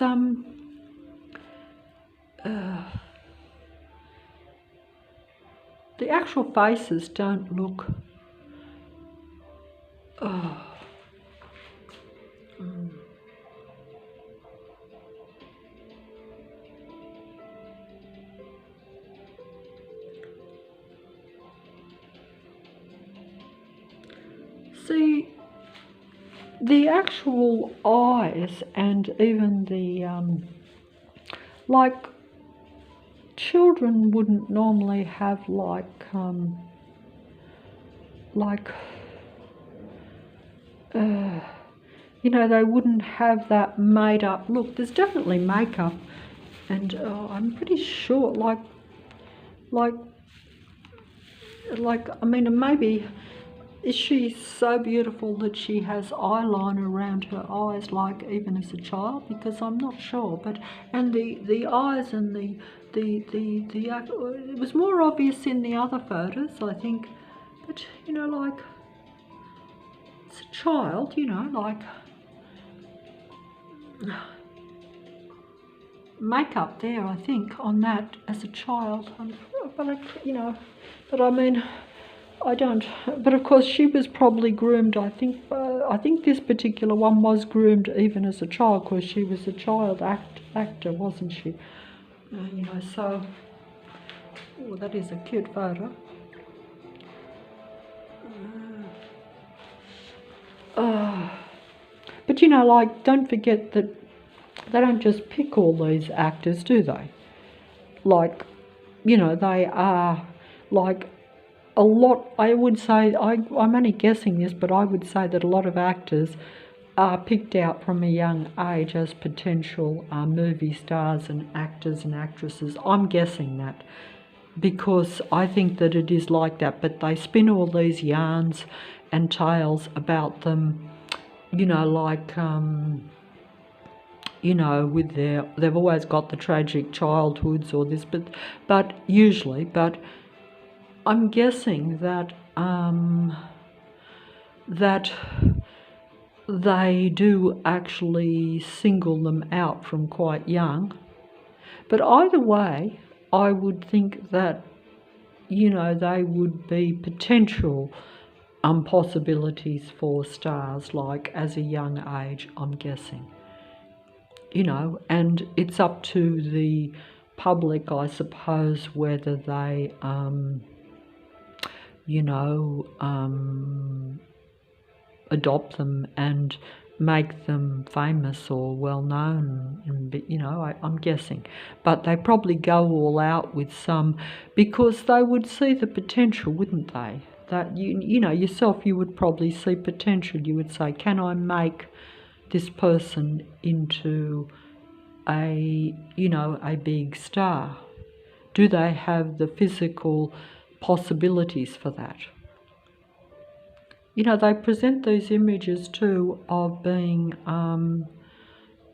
the actual faces don't look See, the actual eyes and even the, like, children wouldn't normally have you know, they wouldn't have that made up look. There's definitely makeup, and I'm pretty sure, like, I mean, maybe, is she so beautiful that she has eyeliner around her eyes, like even as a child? Because I'm not sure. But and the eyes and the it was more obvious in the other photos, I think. But you know, like, it's a child, you know, like, makeup there, I think, on that as a child. But you know, but I mean, I don't. But of course, she was probably groomed. I think this particular one was groomed even as a child, because she was a child actor, wasn't she? You know, so. Oh, that is a cute photo. But you know, like, don't forget that they don't just pick all these actors, do they? Like, you know, they are, like, a lot, I would say, I'm only guessing this, but I would say that a lot of actors are picked out from a young age as potential movie stars and actors and actresses. I'm guessing that, because I think that it is like that, but they spin all these yarns and tales about them, you know, like, you know, with they've always got the tragic childhoods or this, but usually, but I'm guessing that that they do actually single them out from quite young. But either way, I would think that, you know, they would be potential possibilities for stars, like, as a young age, I'm guessing. You know, and it's up to the public, I suppose, whether they, you know, adopt them and make them famous or well known, and, you know, I'm guessing. But they probably go all out with some, because they would see the potential, wouldn't they? That you know, yourself, you would probably see potential. You would say, can I make this person into a, you know, a big star? Do they have the physical possibilities for that? You know, they present these images too of being,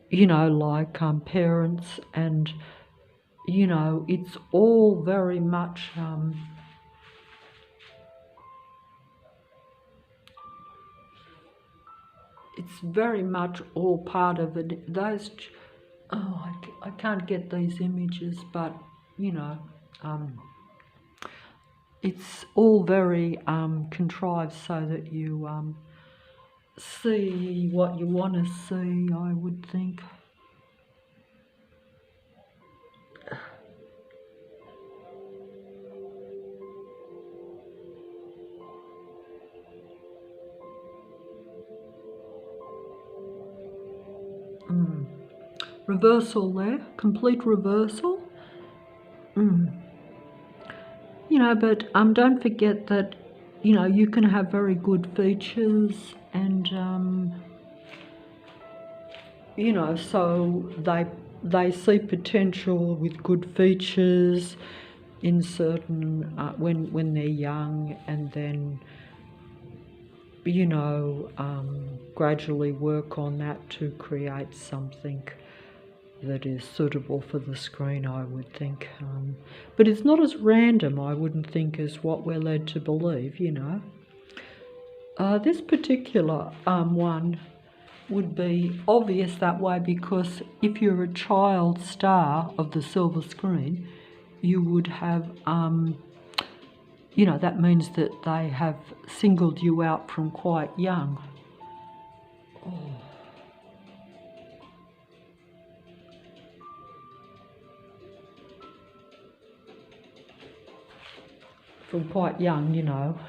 you know, like, parents, and, you know, it's all very much, it's very much all part of it. Those, oh, I can't get these images, but, you know, it's all very contrived so that you see what you want to see, I would think. Reversal there, complete reversal. You know, but don't forget that, you know, you can have very good features, and you know, so they see potential with good features in certain when they're young, and then, you know, gradually work on that to create something that is suitable for the screen, I would think. But it's not as random, I wouldn't think, as what we're led to believe, you know. This particular one would be obvious that way, because if you're a child star of the silver screen, you would have, you know, that means that they have singled you out from quite young. Oh. from quite young, you know.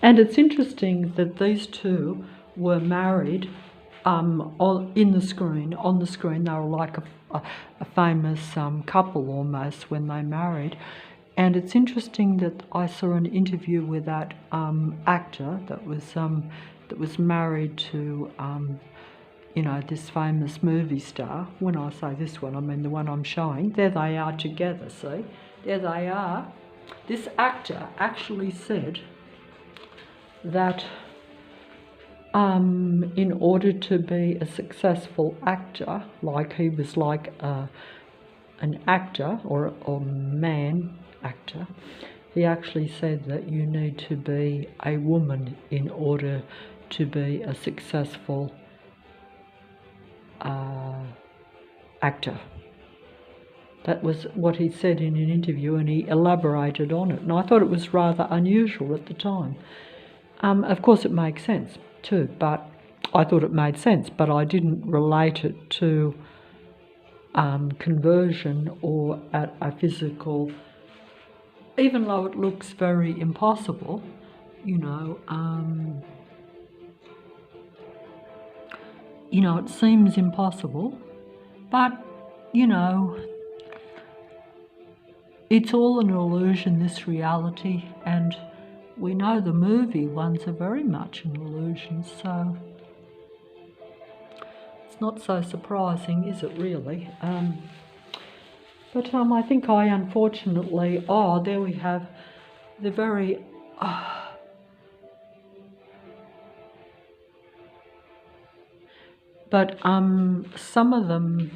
And it's interesting that these two were married on the screen. On the screen, they were like a famous couple almost when they married. And it's interesting that I saw an interview with that actor that was married to you know, this famous movie star. When I say this one, I mean the one I'm showing. There they are together, see? There they are. This actor actually said that in order to be a successful actor, like he was like an actor or man actor, he actually said that you need to be a woman in order to be a successful actor. That was what he said in an interview, and he elaborated on it, and I thought it was rather unusual at the time. Of course it makes sense too, but I thought it made sense, but I didn't relate it to conversion or at a physical, even though it looks very impossible, you know, it seems impossible, but, you know, it's all an illusion, this reality, and we know the movie ones are very much an illusion, so it's not so surprising, is it really? But I think I unfortunately, there we have the very, but some of them,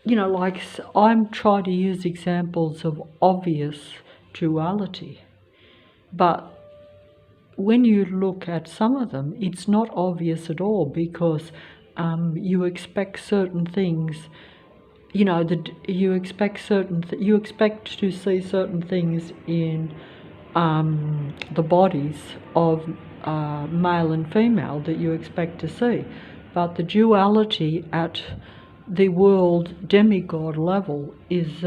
you know, like I'm trying to use examples of obvious duality, but when you look at some of them, it's not obvious at all, because you expect certain things. You know, you expect to see certain things in the bodies of male and female that you expect to see, but the duality at the world demigod level is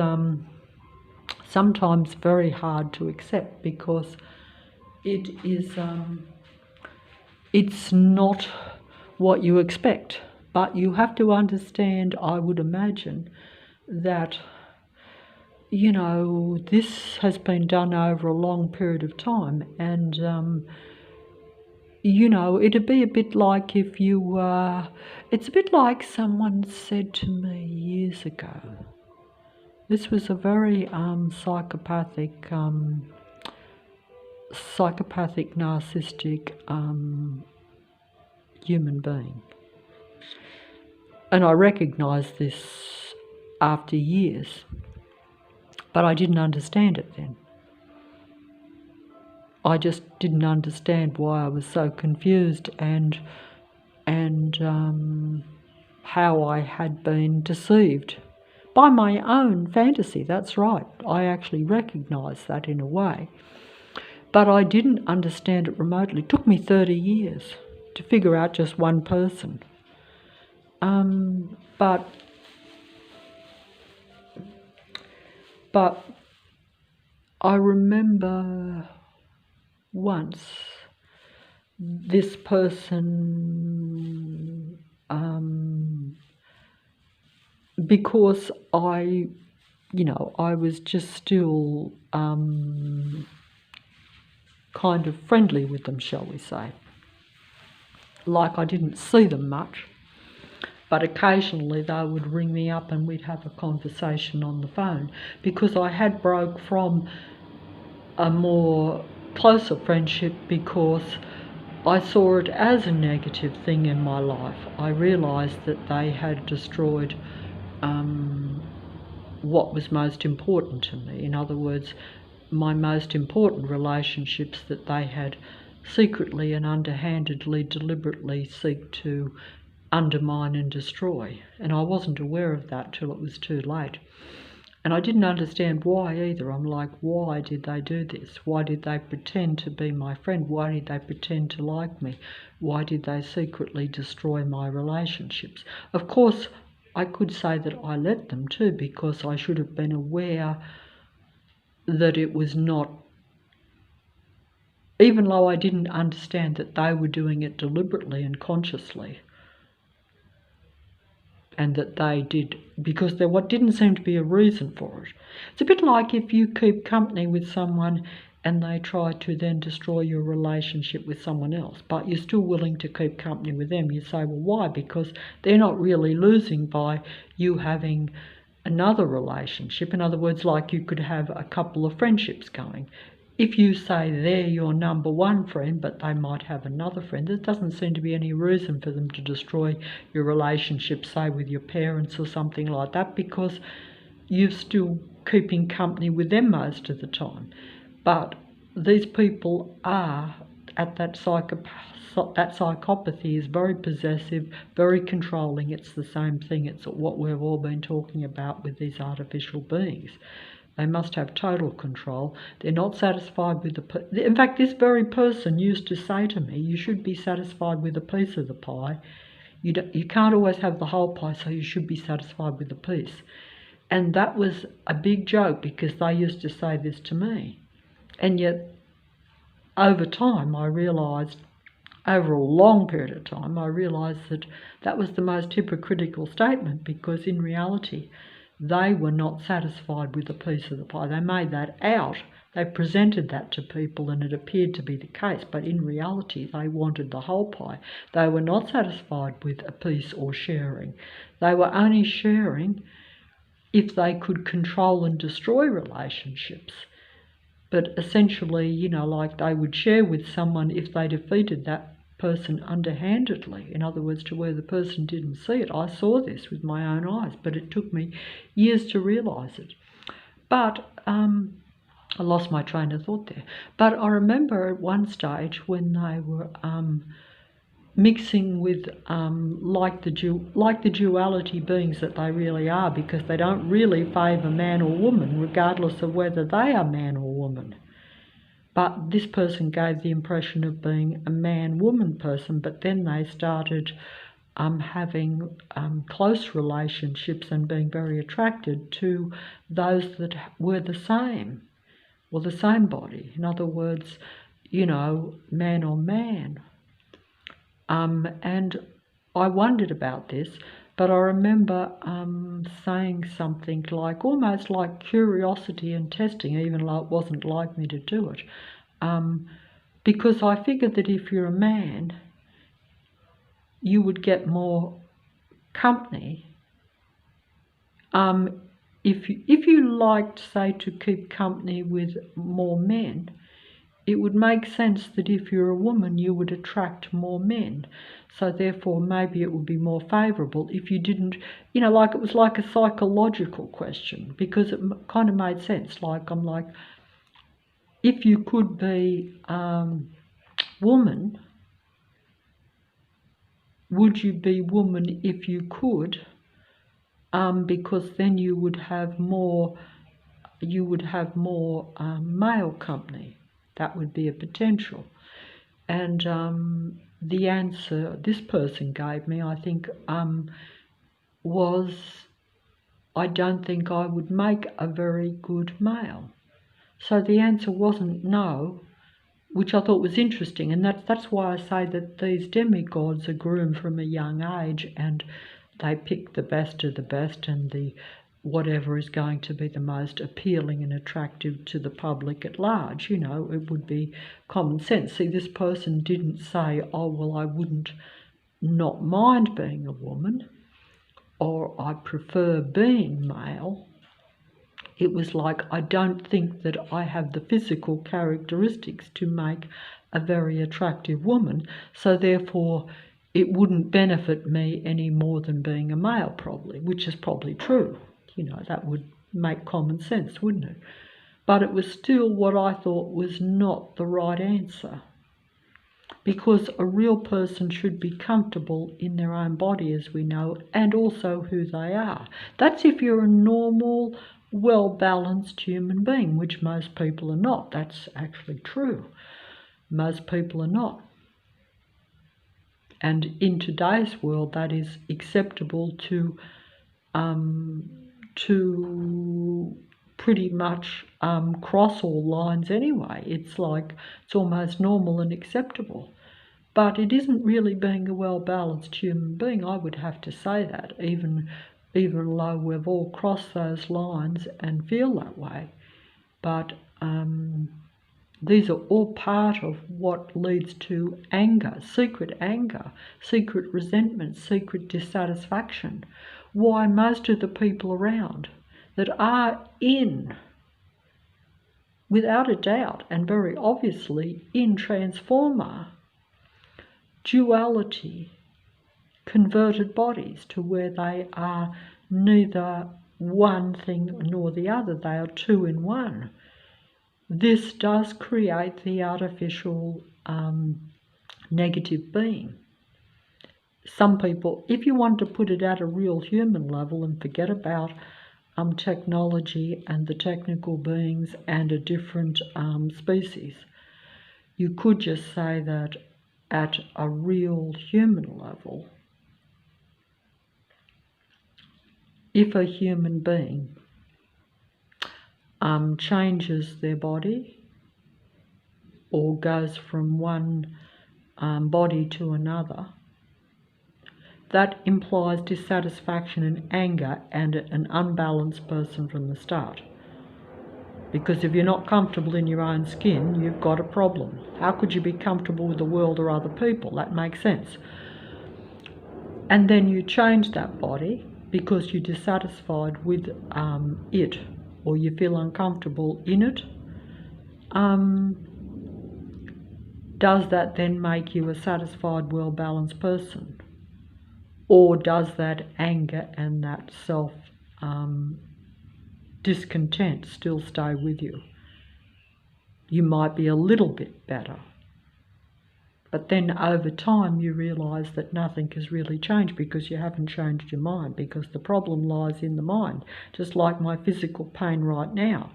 sometimes very hard to accept, because it is it's not what you expect. But you have to understand, I would imagine, that, you know, this has been done over a long period of time, and you know, it'd be a bit like if you, it's a bit like someone said to me years ago. This was a very psychopathic, narcissistic human being. And I recognised this after years, but I didn't understand it then. I just didn't understand why I was so confused and how I had been deceived by my own fantasy. That's right. I actually recognised that in a way. But I didn't understand it remotely. It took me 30 years to figure out just one person. But I remember once this person, because I was just still kind of friendly with them, shall we say. Like, I didn't see them much, but occasionally they would ring me up and we'd have a conversation on the phone, because I had broke from a more closer friendship because I saw it as a negative thing in my life. I realised that they had destroyed what was most important to me. In other words, my most important relationships that they had secretly and underhandedly, deliberately seek to undermine and destroy. And I wasn't aware of that till it was too late. And I didn't understand why either. I'm like, why did they do this? Why did they pretend to be my friend? Why did they pretend to like me? Why did they secretly destroy my relationships? Of course, I could say that I let them too, because I should have been aware that it was not, even though I didn't understand that they were doing it deliberately and consciously, and that they did, because there didn't seem to be a reason for it. It's a bit like if you keep company with someone and they try to then destroy your relationship with someone else, but you're still willing to keep company with them. You say, well, why? Because they're not really losing by you having another relationship. In other words, like you could have a couple of friendships going. If you say they're your number one friend, but they might have another friend, there doesn't seem to be any reason for them to destroy your relationship, say with your parents or something like that, because you're still keeping company with them most of the time. But these people are at that psychopathy is very possessive, very controlling. It's the same thing. It's what we've all been talking about with these artificial beings. They must have total control. They're not satisfied with in fact, this very person used to say to me, you should be satisfied with a piece of the pie. You can't always have the whole pie, so you should be satisfied with a piece. And that was a big joke, because they used to say this to me. And yet, over time, I realised, over a long period of time, I realised that that was the most hypocritical statement, because in reality, they were not satisfied with a piece of the pie. They made that out. They presented that to people and it appeared to be the case, but in reality they wanted the whole pie. They were not satisfied with a piece or sharing. They were only sharing if they could control and destroy relationships. But essentially, like they would share with someone if they defeated that person underhandedly. In other words, to where the person didn't see it. I saw this with my own eyes, but it took me years to realise it. But I lost my train of thought there. But I remember at one stage when they were mixing with like the duality beings that they really are, because they don't really favour man or woman, regardless of whether they are man or woman. But this person gave the impression of being a man-woman person, but then they started having close relationships and being very attracted to those that were the same, or the same body. In other words, man on man. And I wondered about this, but I remember saying something like, almost like curiosity and testing, even though it wasn't like me to do it. Because I figured that if you're a man, you would get more company. If you liked, say, to keep company with more men, it would make sense that if you're a woman, you would attract more men. So therefore, maybe it would be more favourable if you didn't, like it was like a psychological question, because it kind of made sense. Like, I'm like, if you could be woman, would you be woman if you could? Because then you would have more male company. That would be a potential. And the answer this person gave me, I think, was, I don't think I would make a very good male. So the answer wasn't no, which I thought was interesting. And that's why I say that these demigods are groomed from a young age, and they pick the best of the best, and the whatever is going to be the most appealing and attractive to the public at large. It would be common sense. See, this person didn't say, oh, well, I wouldn't not mind being a woman, or I prefer being male. It was like, I don't think that I have the physical characteristics to make a very attractive woman, so therefore it wouldn't benefit me any more than being a male, probably, which is probably true. That would make common sense, wouldn't it? But it was still what I thought was not the right answer, because a real person should be comfortable in their own body, as we know, and also who they are. That's if you're a normal, well-balanced human being, which most people are not. That's actually true. Most people are not. And in today's world, that is acceptable to pretty much cross all lines anyway. It's like it's almost normal and acceptable. But it isn't really being a well-balanced human being, I would have to say that, even though we've all crossed those lines and feel that way. But these are all part of what leads to anger, secret resentment, secret dissatisfaction. Why most of the people around that are in, without a doubt and very obviously, in transformer duality, converted bodies to where they are neither one thing nor the other, they are two in one. This does create the artificial negative being. Some people, if you want to put it at a real human level and forget about technology and the technical beings and a different species, you could just say that at a real human level, if a human being changes their body or goes from one body to another, that implies dissatisfaction and anger and an unbalanced person from the start. Because if you're not comfortable in your own skin, you've got a problem. How could you be comfortable with the world or other people? That makes sense. And then you change that body because you're dissatisfied with it, or you feel uncomfortable in it. Does that then make you a satisfied, well-balanced person? Or does that anger and that self-discontent still stay with you? You might be a little bit better, but then over time you realise that nothing has really changed because you haven't changed your mind, because the problem lies in the mind. Just like my physical pain right now.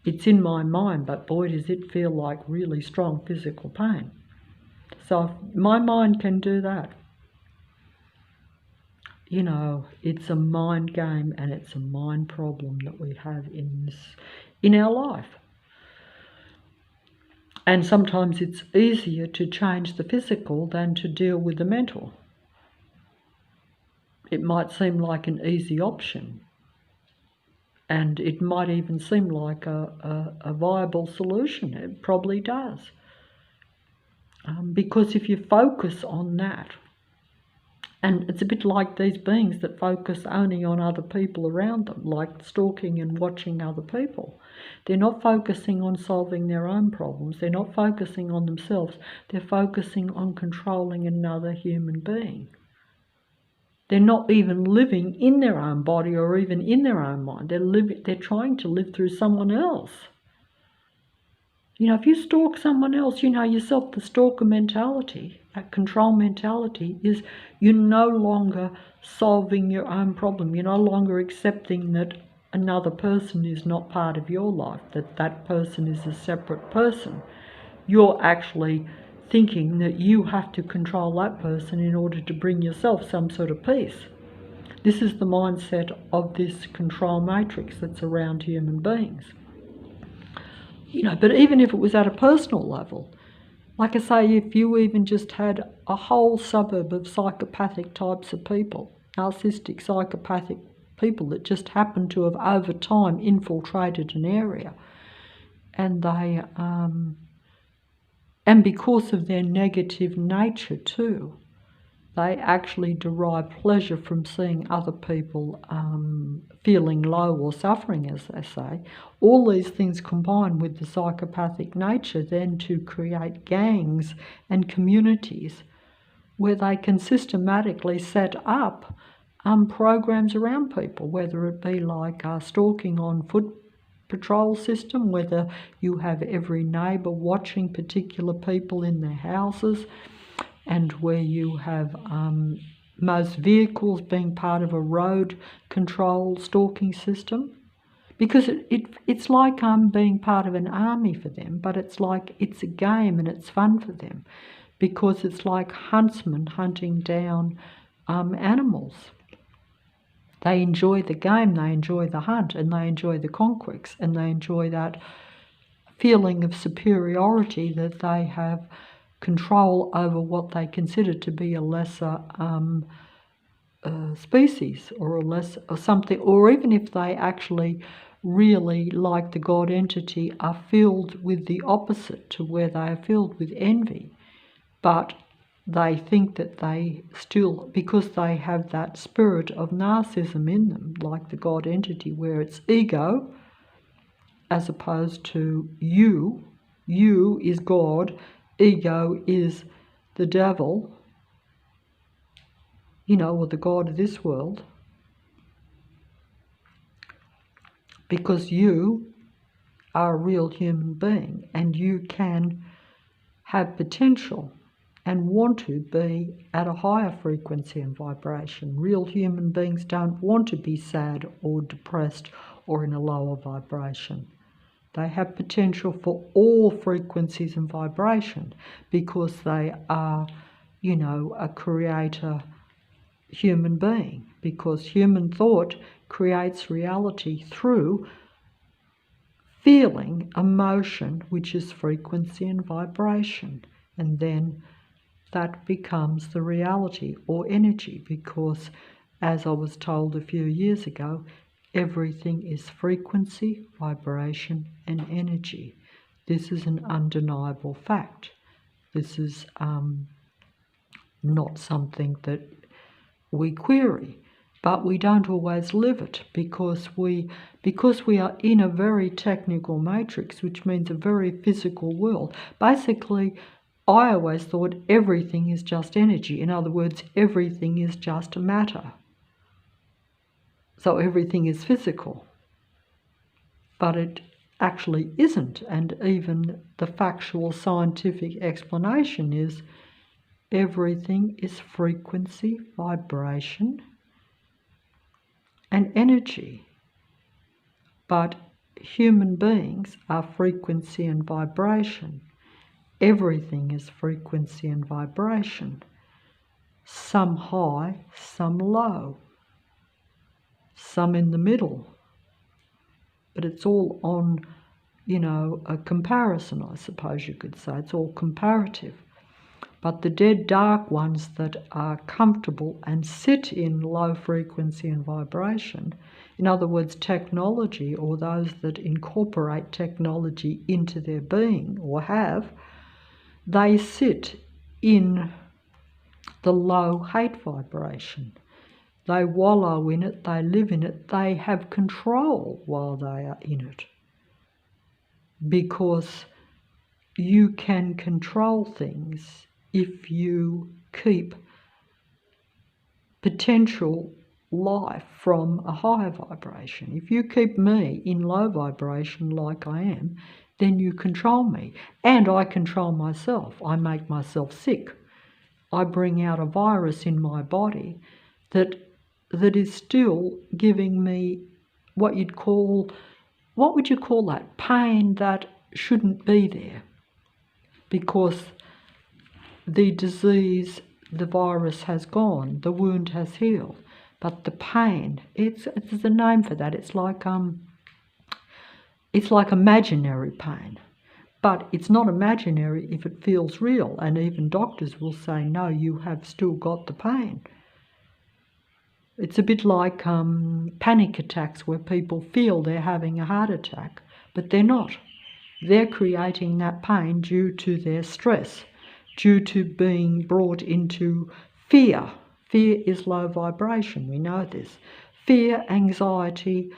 It's in my mind, but boy does it feel like really strong physical pain. So my mind can do that. You know, it's a mind game and it's a mind problem that we have in our life. And sometimes it's easier to change the physical than to deal with the mental. It might seem like an easy option, and it might even seem like a viable solution. It probably does. Because if you focus on that, and it's a bit like these beings that focus only on other people around them, like stalking and watching other people. They're not focusing on solving their own problems. They're not focusing on themselves. They're focusing on controlling another human being. They're not even living in their own body or even in their own mind. They're trying to live through someone else. You know, if you stalk someone else, you know yourself, the stalker mentality, that control mentality, is you're no longer solving your own problem. You're no longer accepting that another person is not part of your life, that person is a separate person. You're actually thinking that you have to control that person in order to bring yourself some sort of peace. This is the mindset of this control matrix that's around human beings. You know, but even if it was at a personal level, like I say, if you even just had a whole suburb of psychopathic types of people, narcissistic, psychopathic people that just happen to have over time infiltrated an area, and they, and because of their negative nature too, they actually derive pleasure from seeing other people feeling low or suffering, as they say. All these things combine with the psychopathic nature then to create gangs and communities where they can systematically set up programs around people, whether it be like stalking on foot patrol system, whether you have every neighbour watching particular people in their houses, and where you have most vehicles being part of a road control stalking system. Because it's like being part of an army for them, but it's like it's a game and it's fun for them, because it's like huntsmen hunting down animals. They enjoy the game, they enjoy the hunt, and they enjoy the conquest, and they enjoy that feeling of superiority that they have control over what they consider to be a lesser species, or a less or something, or even if they actually really, like the God entity, are filled with the opposite, to where they are filled with envy, but they think that they still, because they have that spirit of narcissism in them, like the God entity, where it's ego as opposed to you. You is God, ego is the devil, or the God of this world. Because you are a real human being, and you can have potential and want to be at a higher frequency and vibration. Real human beings don't want to be sad or depressed or in a lower vibration. They have potential for all frequencies and vibration, because they are, a creator human being, because human thought creates reality through feeling, emotion, which is frequency and vibration, and then that becomes the reality or energy, because, as I was told a few years ago, everything is frequency, vibration, and energy. This is an undeniable fact. This is not something that we query, but we don't always live it, because we are in a very technical matrix, which means a very physical world. Basically, I always thought everything is just energy. In other words, everything is just matter. So everything is physical. But it actually isn't, and even the factual scientific explanation is everything is frequency, vibration, and energy. But human beings are frequency and vibration. Everything is frequency and vibration. Some high, some low, some in the middle. But it's all on, a comparison, I suppose you could say. It's all comparative. But the dead dark ones that are comfortable and sit in low frequency and vibration, in other words, technology, or those that incorporate technology into their being or have, they sit in the low hate vibration. They wallow in it, they live in it, they have control while they are in it. Because you can control things if you keep potential life from a higher vibration. If you keep me in low vibration like I am, then you control me. And I control myself. I make myself sick. I bring out a virus in my body that is still giving me what would you call that? Pain that shouldn't be there. Because the disease, the virus has gone, the wound has healed. But the pain, it's a name for that. It's like imaginary pain. But it's not imaginary if it feels real, and even doctors will say, no, you have still got the pain. It's a bit like panic attacks, where people feel they're having a heart attack, but they're not. They're creating that pain due to their stress, due to being brought into fear. Fear is low vibration, we know this. Fear, anxiety,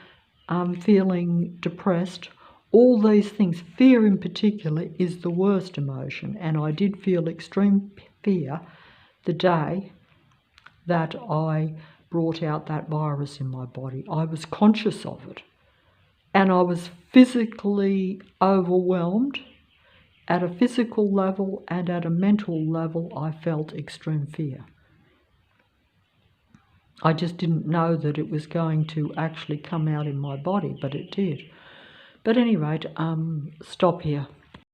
feeling depressed, all these things. Fear in particular is the worst emotion, and I did feel extreme fear the day that I brought out that virus in my body. I was conscious of it, and I was physically overwhelmed. At a physical level and at a mental level, I felt extreme fear. I just didn't know that it was going to actually come out in my body, but it did. But at any rate, stop here.